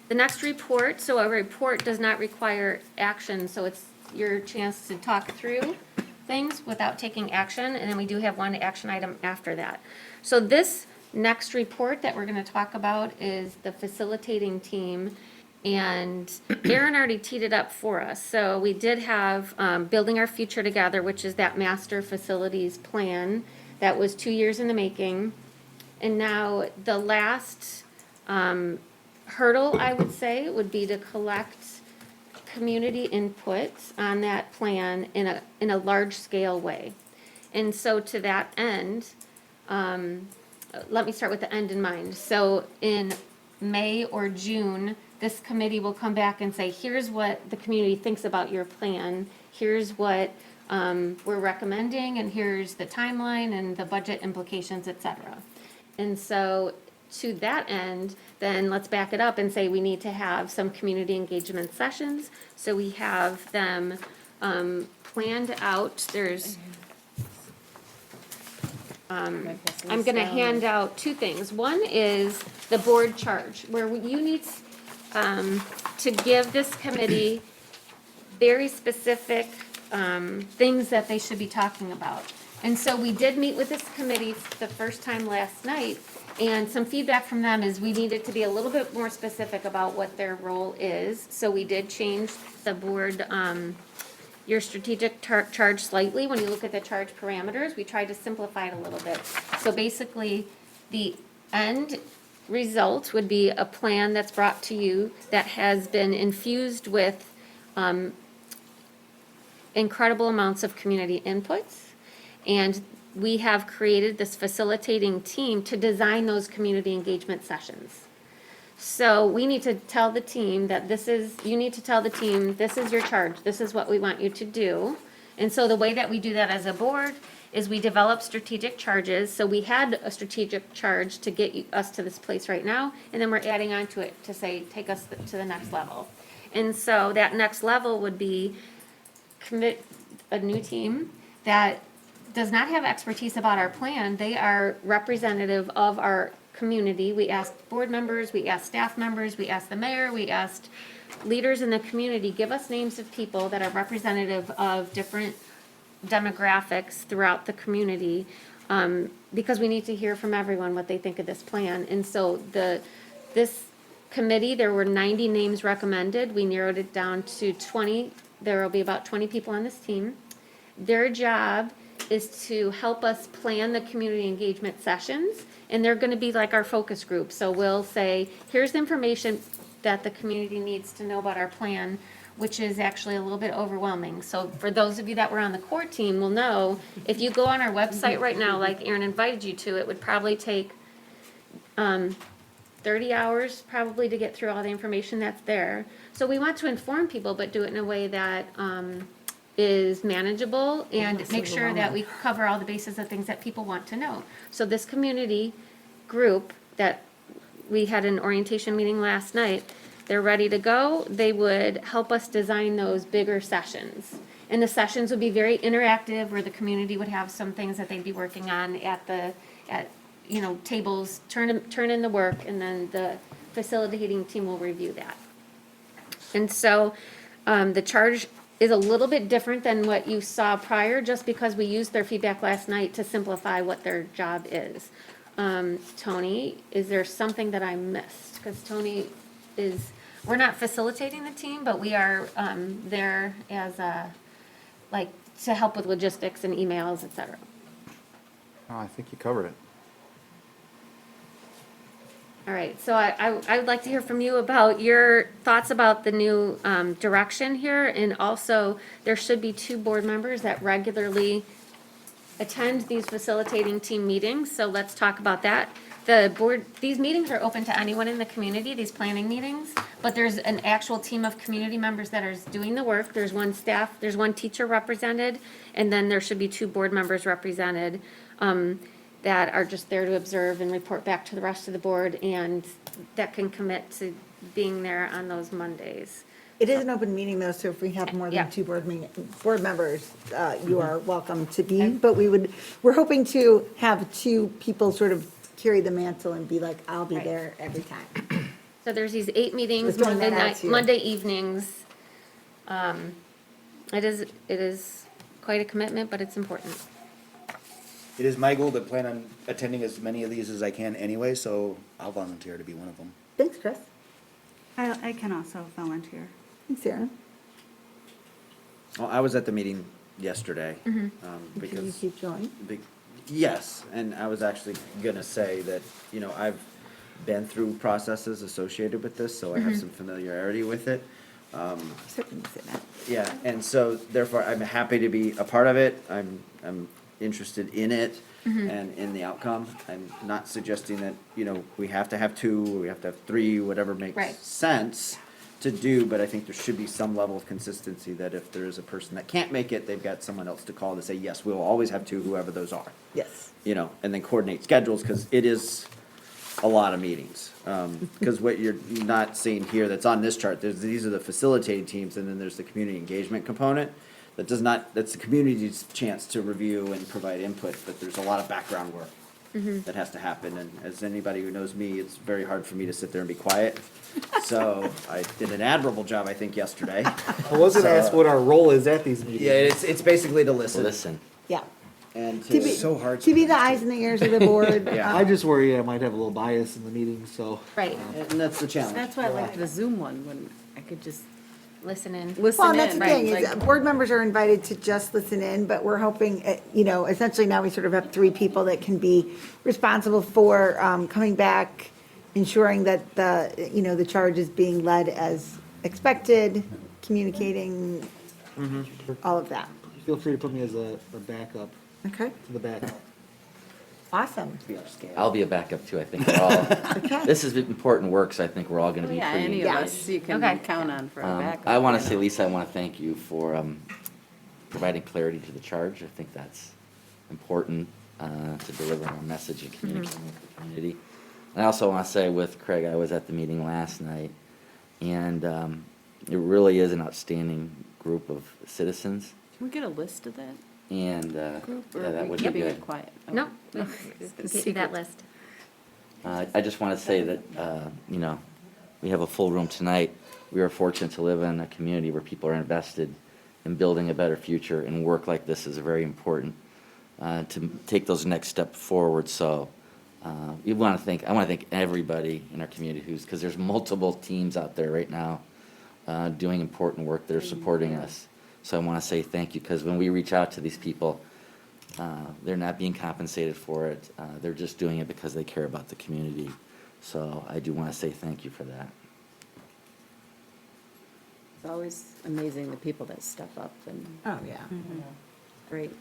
The next report, so a report does not require action, so it's your chance to talk through things without taking action, and then we do have one action item after that. So this next report that we're going to talk about is the facilitating team, and Aaron already teed it up for us. So we did have Building Our Future Together, which is that master facilities plan that was 2 years in the making, and now the last hurdle, I would say, would be to collect community input on that plan in a large-scale way. And so to that end, let me start with the end in mind. So in May or June, this committee will come back and say, here's what the community thinks about your plan, here's what we're recommending, and here's the timeline and the budget implications, et cetera. And so to that end, then let's back it up and say we need to have some community engagement sessions. So we have them planned out. There's, I'm going to hand out two things. One is the board charge, where you need to give this committee very specific things that they should be talking about. And so we did meet with this committee the first time last night, and some feedback from them is we needed to be a little bit more specific about what their role is. So we did change the board, your strategic charge slightly. When you look at the charge parameters, we tried to simplify it a little bit. So basically, the end result would be a plan that's brought to you that has been infused with incredible amounts of community inputs. And we have created this facilitating team to design those community engagement sessions. So we need to tell the team that you need to tell the team, this is your charge, this is what we want you to do. And so the way that we do that as a board is we develop strategic charges. So we had a strategic charge to get us to this place right now, and then we're adding on to it to say, take us to the next level. And so that next level would be commit a new team that does not have expertise about our plan. They are representative of our community. We asked board members, we asked staff members, we asked the mayor, we asked leaders in the community, give us names of people that are representative of different demographics throughout the community, because we need to hear from everyone what they think of this plan. And so this committee, there were 90 names recommended. We narrowed it down to 20. There will be about 20 people on this team. Their job is to help us plan the community engagement sessions, and they're going to be like our focus group. So we'll say, here's the information that the community needs to know about our plan, which is actually a little bit overwhelming. So for those of you that were on the core team will know, if you go on our website right now, like Aaron invited you to, it would probably take 30 hours probably to get through all the information that's there. So we want to inform people, but do it in a way that is manageable and make sure that we cover all the bases of things that people want to know. So this community group that we had an orientation meeting last night. They're ready to go. They would help us design those bigger sessions. And the sessions would be very interactive, where the community would have some things that they'd be working on at tables, turn in the work, and then the facilitating team will review that. And so, the charge is a little bit different than what you saw prior, just because we used their feedback last night to simplify what their job is. Tony, is there something that I missed? Because Tony we're not facilitating the team, but we are there as to help with logistics and emails, et cetera. Oh, I think you covered it. All right, so I would like to hear from you about your thoughts about the new direction here, and also there should be 2 board members that regularly attend these facilitating team meetings, so let's talk about that. These meetings are open to anyone in the community, these planning meetings, but there's an actual team of community members that are doing the work. There's one staff, there's one teacher represented, and then there should be 2 board members represented that are just there to observe and report back to the rest of the board, and that can commit to being there on those Mondays. It is an open meeting though, so if we have more Yeah. than 2 board members, you are welcome to be. But we're hoping to have 2 people sort of carry the mantle and be like, I'll be there every time. So there's these 8 meetings, Just throwing that out to you. Monday evenings. It is quite a commitment, but it's important. It is my goal to plan on attending as many of these as I can anyway, so I'll volunteer to be one of them. Thanks, Chris. I can also volunteer. Thanks, Sarah. Well, I was at the meeting yesterday. Can you Because, keep going? yes, and I was actually gonna say that, I've been through processes associated with this, so I have some familiarity with it. Yeah, and so therefore, I'm happy to be a part of it. I'm interested in it and in the outcome. I'm not suggesting that, we have to have 2, or we have to have 3, whatever Right. makes sense to do, but I think there should be some level of consistency that if there is a person that can't make it, they've got someone else to call to say, yes, we'll always have 2, whoever those are. Yes. And then coordinate schedules, because it is a lot of meetings. Because what you're not seeing here that's on this chart, these are the facilitating teams, and then there's the community engagement component. That's the community's chance to review and provide input, but there's a lot of background work that has to happen. And as anybody who knows me, it's very hard for me to sit there and be quiet. So I did an admirable job, I think, yesterday. I was gonna ask what our role is at these meetings. Yeah, it's basically to listen. Yeah. And To be- it's so hard. To be the eyes and the ears of the board. Yeah. I just worry I might have a little bias in the meeting, so. Right. And that's the challenge. That's why I liked the Zoom one, when I could just Listen in. listen Well, in. and that's the thing, is board members are invited to just listen in, but we're hoping, essentially now we sort of have 3 people that can be responsible for coming back, ensuring that the charge is being led as expected, communicating, all of that. Feel free to put me as a backup, Okay, to the backup. awesome. I'll be a backup too, I think we're all, this is important work, so I think we're all gonna be Yeah, pretty. any of us you can Okay. count on for a backup. I want to say, Lisa, I want to thank you for providing clarity to the charge. I think that's important to deliver our message and communicating with the community. And I also want to say with Craig, I was at the meeting last night, and it really is an outstanding group of citizens. Can we get a list of that And group, or yeah, that we would be keeping good. it quiet? No, we Okay. can get you that list. I just want to say that, we have a full room tonight. We are fortunate to live in a community where people are invested in building a better future, and work like this is very important to take those next steps forward. So I want to thank everybody in our community because there's multiple teams out there right now doing important work that are supporting us. So I want to say thank you, because when we reach out to these people, they're not being compensated for it. They're just doing it because they care about the community. So I do want to say thank you for that. It's always amazing the people that step up and. Oh, yeah. Great.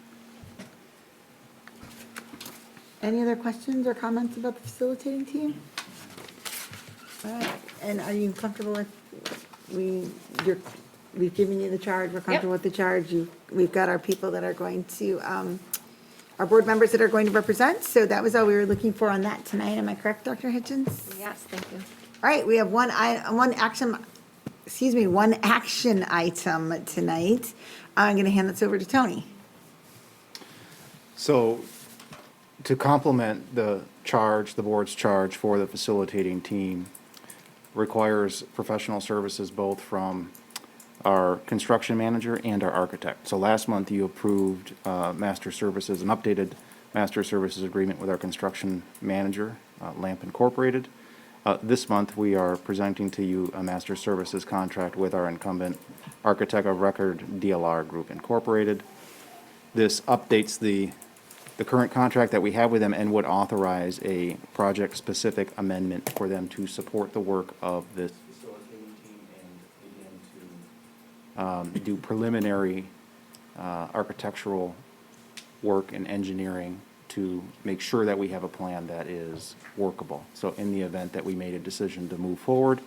Any other questions or comments about the facilitating team? All right, and are you comfortable with, we've given you the charge, we're comfortable with the charge, we've got our people that are going to our board members that are going to represent. So that was all we were looking for on that tonight. Am I correct, Dr. Hitchens? Yes, thank you. All right, we have one action item tonight. I'm going to hand this over to Tony. So to complement the board's charge for the facilitating team requires professional services both from our construction manager and our architect. So last month you approved an updated master services agreement with our construction manager, Lamp Incorporated. This month we are presenting to you a master services contract with our incumbent architect of record, DLR Group Incorporated. This updates the current contract that we have with them and would authorize a project-specific amendment for them to support the work of this facilitating team and begin to do preliminary architectural work and engineering to make sure that we have a plan that is workable. So in the event that we made a decision to move forward,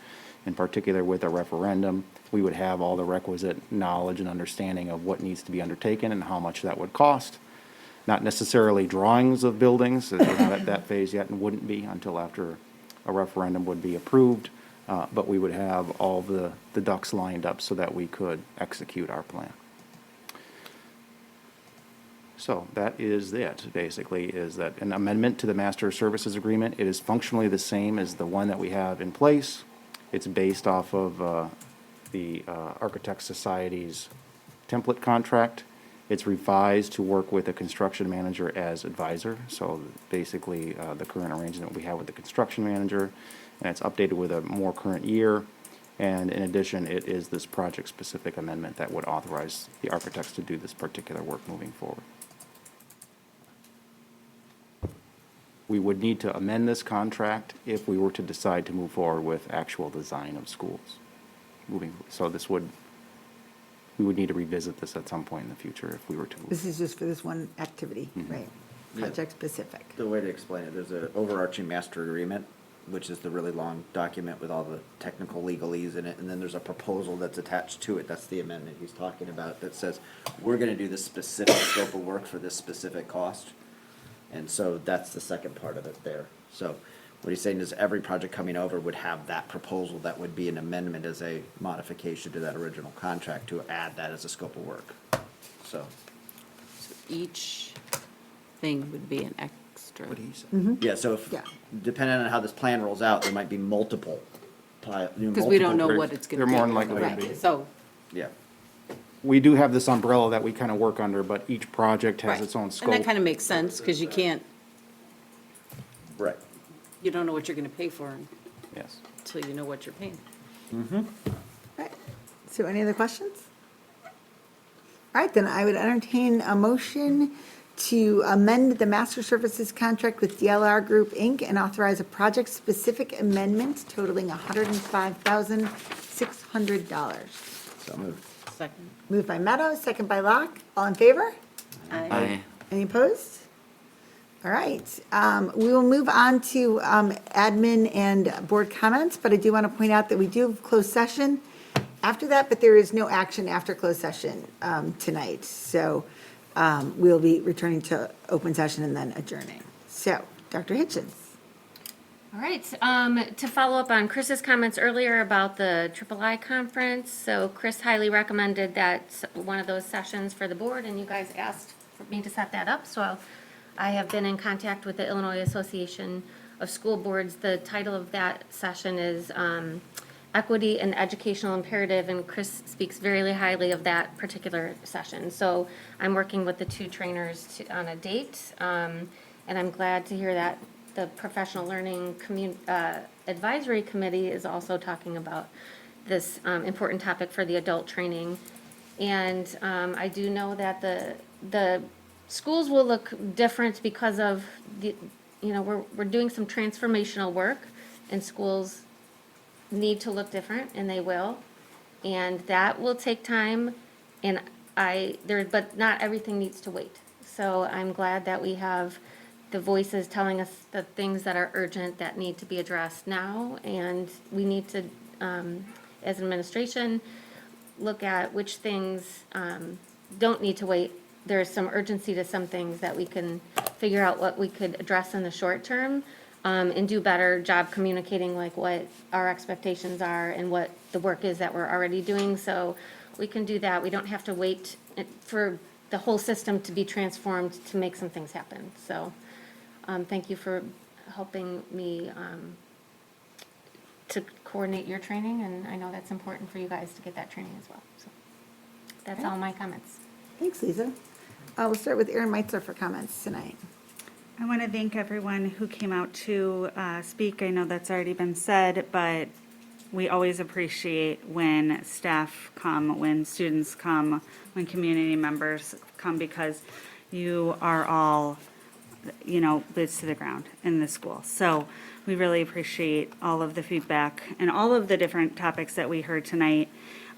in particular with a referendum, we would have all the requisite knowledge and understanding of what needs to be undertaken and how much that would cost. Not necessarily drawings of buildings, as we're not at that phase yet and wouldn't be until after a referendum would be approved, but we would have all the ducks lined up so that we could execute our plan. So that is it, basically, is that an amendment to the master services agreement. It is functionally the same as the one that we have in place. It's based off of the Architect Society's template contract. It's revised to work with a construction manager as advisor. So basically, the current arrangement we have with the construction manager, and it's updated with a more current year. And in addition, it is this project-specific amendment that would authorize the architects to do this particular work moving forward. We would need to amend this contract if we were to decide to move forward with actual design of schools. So we would need to revisit this at some point in the future if we were to move. This is just for this one activity, right? Yeah. Project specific. The way to explain it, there's an overarching master agreement, which is the really long document with all the technical legalese in it, and then there's a proposal that's attached to it. That's the amendment he's talking about that says, we're gonna do this specific scope of work for this specific cost. And so that's the second part of it there. So what he's saying is every project coming over would have that proposal that would be an amendment as a modification to that original contract to add that as a scope of work. So Each thing would be an extra. yeah, so if, depending on how this plan rolls out, there might be multiple. Because we don't know what it's gonna be. They're more than likely to be. Right, so, Yeah. We do have this umbrella that we kind of work under, but each project has right. its own And scope. that kind of makes sense, because you can't, Right. you don't know what you're gonna pay for Yes. until you know what you're paying. Right. So any other questions? All right, then I would entertain a motion to amend the master services contract with DLR Group, Inc. and authorize a project-specific amendment totaling $105,600. So moved. Second. Moved by Meadows, second by Locke. All in favor? Aye. Any opposed? All right, we will move on to admin and board comments, but I do want to point out that we do have closed session after that, but there is no action after closed session tonight. So we'll be returning to open session and then adjourning. So, Dr. Hitchens. All right, to follow up on Chris's comments earlier about the III conference, so Chris highly recommended that one of those sessions for the board, and you guys asked for me to set that up, so I have been in contact with the Illinois Association of School Boards. The title of that session is Equity and Educational Imperative, and Chris speaks very highly of that particular session. So I'm working with the two trainers on a date, and I'm glad to hear that the Professional Learning Advisory Committee is also talking about this important topic for the adult training. And I do know that the schools will look different because of we're doing some transformational work, and schools need to look different, and they will, and that will take time. And but not everything needs to wait. So I'm glad that we have the voices telling us the things that are urgent that need to be addressed now, and we need to, as an administration, look at which things don't need to wait there's some urgency to some things that we can figure out what we could address in the short term, and do better job communicating like what our expectations are and what the work is that we're already doing. So we can do that. We don't have to wait for the whole system to be transformed to make some things happen. So, thank you for helping me, to coordinate your training, and I know that's important for you guys to get that training as well. So that's all my comments. Thanks, Lisa. We'll start with Erin Meitzer for comments tonight. I want to thank everyone who came out to speak. I know that's already been said, but we always appreciate when staff come, when students come, when community members come, because you are all, boots to the ground in the school. So we really appreciate all of the feedback and all of the different topics that we heard tonight.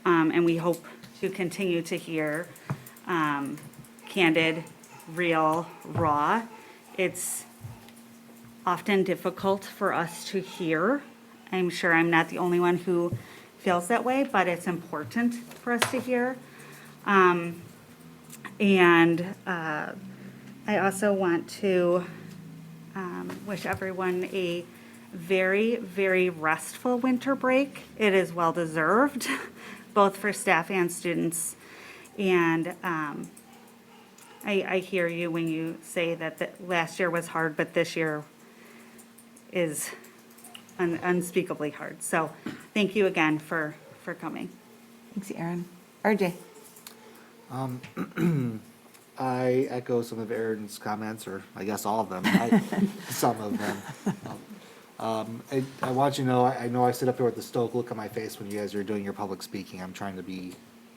And we hope to continue to hear candid, real, raw. It's often difficult for us to hear. I'm sure I'm not the only one who feels that way, but it's important for us to hear. I also want to wish everyone a very, very restful winter break. It is well-deserved, both for staff and students. And I hear you when you say that last year was hard, but this year is unspeakably hard. So thank you again for coming. Thanks, Erin. RJ. I echo some of Erin's comments, or I guess all of them, some of them. I want you to know, I know I sit up here with the stoic look on my face when you guys are doing your public speaking. I'm trying to be,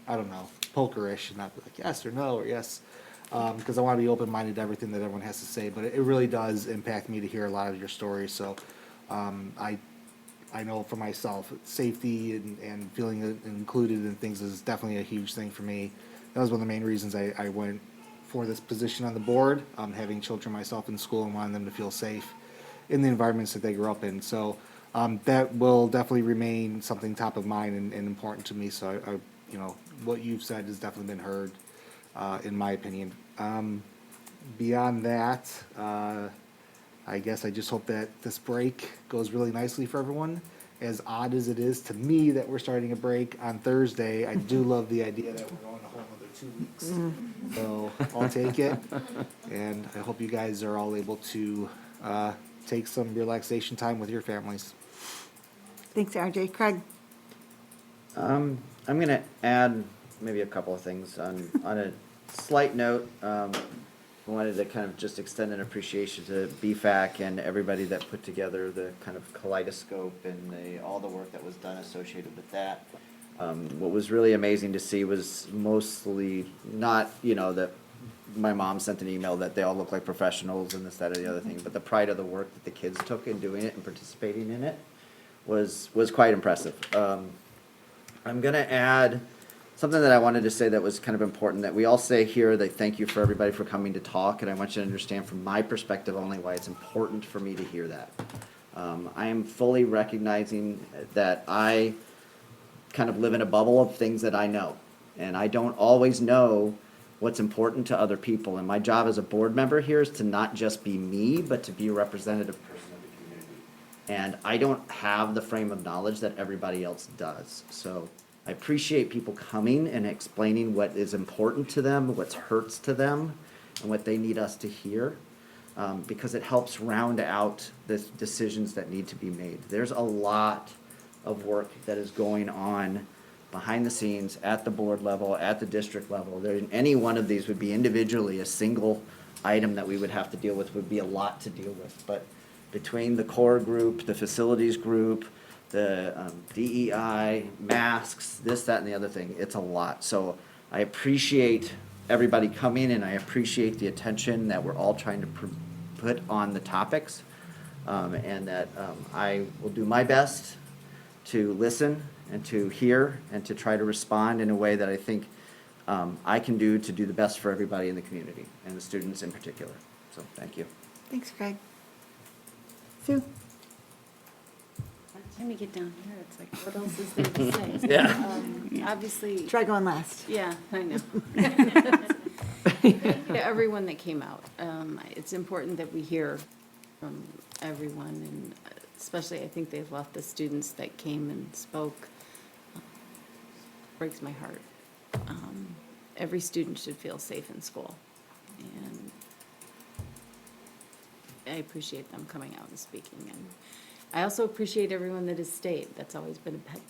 I don't know, pokerish and not be like yes or no or yes, because I want to be open-minded to everything that everyone has to say, but it really does impact me to hear a lot of your stories. So I know for myself, safety and feeling included in things is definitely a huge thing for me. That was one of the main reasons I went for this position on the board, having children myself in school and wanting them to feel safe in the environments that they grew up in. So that will definitely remain something top of mind and important to me. So I what you've said has definitely been heard, in my opinion. Beyond that, I guess I just hope that this break goes really nicely for everyone. As odd as it is to me that we're starting a break on Thursday, I do love the idea that we're going a whole another 2 weeks. So I'll take it. And I hope you guys are all able to take some relaxation time with your families. Thanks, RJ. Craig. I'm going to add maybe a couple of things. On a slight note, I wanted to kind of just extend an appreciation to Bfac and everybody that put together the kind of kaleidoscope and all the work that was done associated with that. What was really amazing to see was mostly not, that my mom sent an email that they all look like professionals and this, that, or the other thing, but the pride of the work that the kids took in doing it and participating in it was quite impressive. I'm going to add something that I wanted to say that was kind of important, that we all say here that thank you for everybody for coming to talk, and I want you to understand from my perspective only why it's important for me to hear that. I am fully recognizing that I kind of live in a bubble of things that I know, and I don't always know what's important to other people, and my job as a board member here is to not just be me, but to be a representative person of the community. And I don't have the frame of knowledge that everybody else does. So I appreciate people coming and explaining what is important to them, what hurts to them, and what they need us to hear, because it helps round out the decisions that need to be made. There's a lot of work that is going on behind the scenes at the board level, at the district level. Any one of these would be individually a single item that we would have to deal with, would be a lot to deal with. But between the core group, the facilities group, the DEI, masks, this, that, and the other thing, it's a lot. So I appreciate everybody coming, and I appreciate the attention that we're all trying to put on the topics, and that I will do my best to listen and to hear and to try to respond in a way that I think I can do to do the best for everybody in the community, and the students in particular. So thank you. Thanks, Craig. Sue. By the time you get down here, it's like, what else is there to say? Yeah. Obviously. Try going last. Yeah, I know. To everyone that came out. It's important that we hear from everyone, and especially I think they've left the students that came and spoke. Breaks my heart. Every student should feel safe in school, and I appreciate them coming out and speaking. And I also appreciate everyone that has stayed. That's always been a pet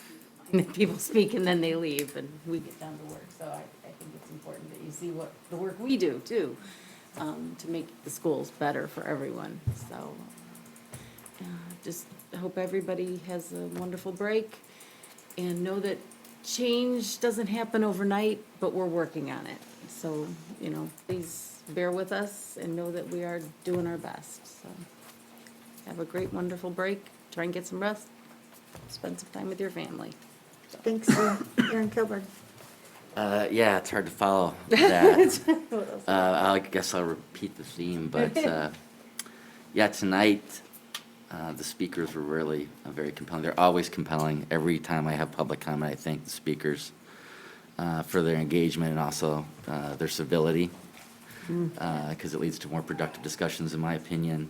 peeve. People speak and then they leave, and we get down to work. So I think it's important that you see what the work we do too, to make the schools better for everyone. So just hope everybody has a wonderful break, and know that change doesn't happen overnight, but we're working on it. So, please bear with us and know that we are doing our best. So have a great, wonderful break. Try and get some rest. Spend some time with your family. Thanks, Aaron Kilburg. Yeah, it's hard to follow that. I guess I'll repeat the theme, but yeah, tonight the speakers were really very compelling. They're always compelling. Every time I have public comment, I thank the speakers for their engagement and also their civility, because it leads to more productive discussions, in my opinion.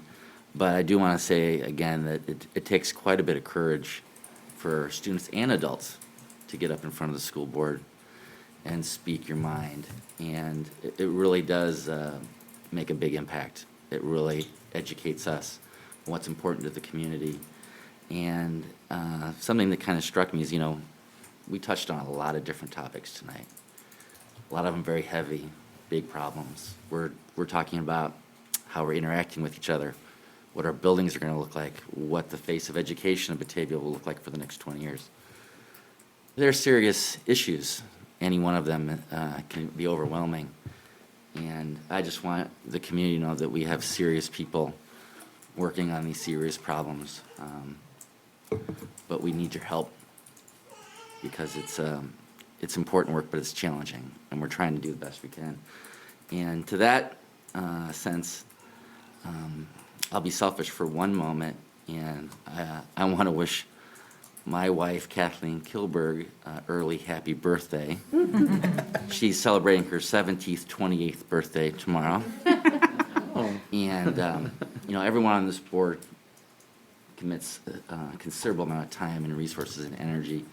But I do want to say again that it takes quite a bit of courage for students and adults to get up in front of the school board and speak your mind. And it really does make a big impact. It really educates us on what's important to the community. And something that kind of struck me is, we touched on a lot of different topics tonight. A lot of them very heavy, big problems. We're talking about how we're interacting with each other, what our buildings are going to look like, what the face of education in Batavia will look like for the next 20 years. They're serious issues. Any one of them can be overwhelming. And I just want the community to know that we have serious people working on these serious problems. But we need your help, because it's important work, but it's challenging, and we're trying to do the best we can. And to that sense, I'll be selfish for one moment, and I want to wish my wife, Kathleen Kilburg, early happy birthday. She's celebrating her 28th birthday tomorrow. And, everyone on this board commits a considerable amount of time and resources and energy.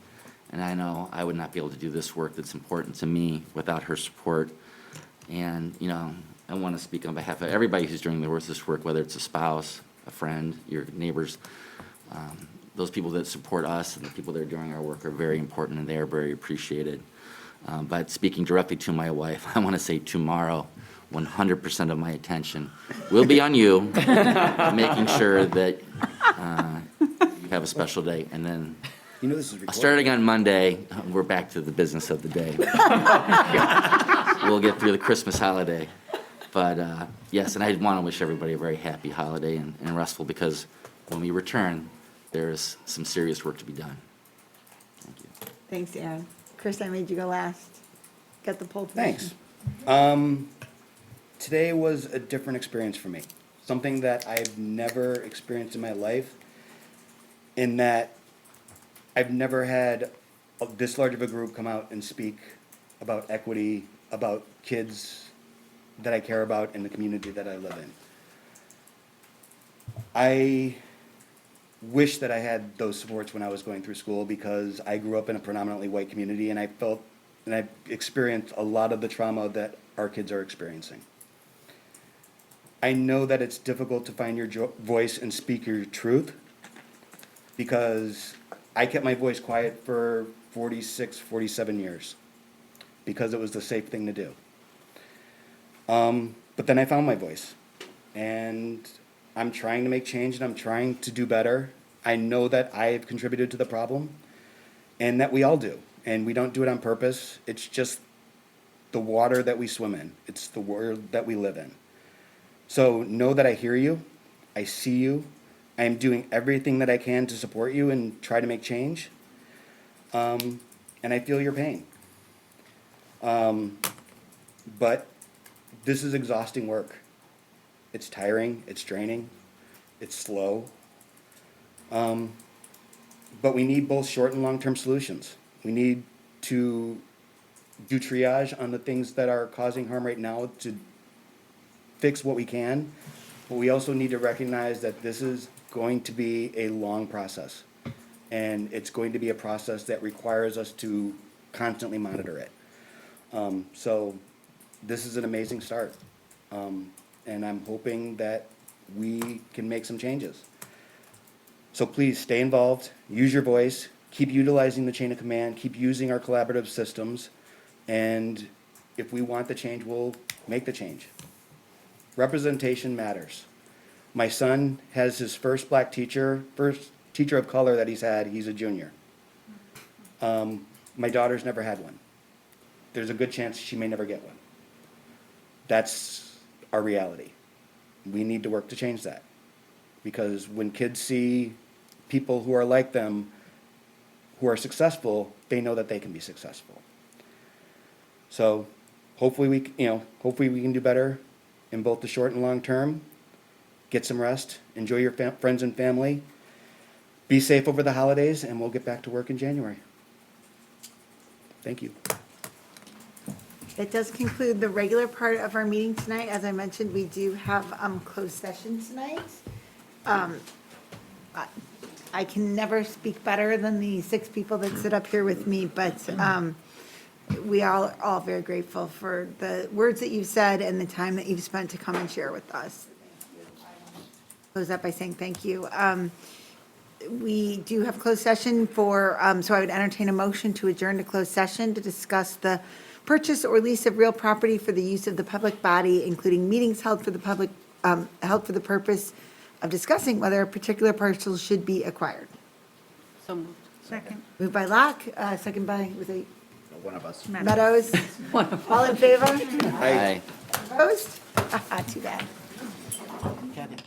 And I know I would not be able to do this work that's important to me without her support. And, I want to speak on behalf of everybody who's doing this work, whether it's a spouse, a friend, your neighbors. Those people that support us and the people that are doing our work are very important, and they are very appreciated. But speaking directly to my wife, I want to say tomorrow, 100% of my attention will be on you, making sure that you have a special day. And then this is starting on Monday, we're back to the business of the day. We'll get through the Christmas holiday. But yes, and I want to wish everybody a very happy holiday and restful, because when we return, there's some serious work to be done. Thank you. Thanks, Aaron. Chris, I made you go last. Got the pole position. Thanks. Today was a different experience for me. Something that I've never experienced in my life, in that I've never had this large of a group come out and speak about equity, about kids that I care about in the community that I live in. I wish that I had those supports when I was going through school, because I grew up in a predominantly white community, and I experienced a lot of the trauma that our kids are experiencing. I know that it's difficult to find your voice and speak your truth, because I kept my voice quiet for 46, 47 years, because it was the safe thing to do. But then I found my voice, and I'm trying to make change, and I'm trying to do better. I know that I've contributed to the problem, and that we all do, and we don't do it on purpose. It's just the water that we swim in. It's the world that we live in. So know that I hear you, I see you, I am doing everything that I can to support you and try to make change, and I feel your pain. But this is exhausting work. It's tiring, it's draining, it's slow. But we need both short and long-term solutions. We need to do triage on the things that are causing harm right now to fix what we can. But we also need to recognize that this is going to be a long process. And it's going to be a process that requires us to constantly monitor it. So this is an amazing start. And I'm hoping that we can make some changes. So please stay involved, use your voice, keep utilizing the chain of command, keep using our collaborative systems. And if we want the change, we'll make the change. Representation matters. My son has his first teacher of color that he's had. He's a junior. My daughter's never had one. There's a good chance she may never get one. That's our reality. We need to work to change that. Because when kids see people who are like them, who are successful, they know that they can be successful. So hopefully we can do better in both the short and long term. Get some rest, enjoy your friends and family, be safe over the holidays, and we'll get back to work in January. Thank you. That does conclude the regular part of our meeting tonight. As I mentioned, we do have closed session tonight. I can never speak better than the 6 people that sit up here with me, but we are all very grateful for the words that you've said and the time that you've spent to come and share with us. Close that by saying thank you. We do have closed session for, so I would entertain a motion to adjourn to closed session to discuss the purchase or lease of real property for the use of the public body, including meetings held for the public, held for the purpose of discussing whether a particular parcel should be acquired. So moved. Second. Moved by Locke, second by, was it One of us. Meadows? All in favor? Aye. Opposed? Too bad.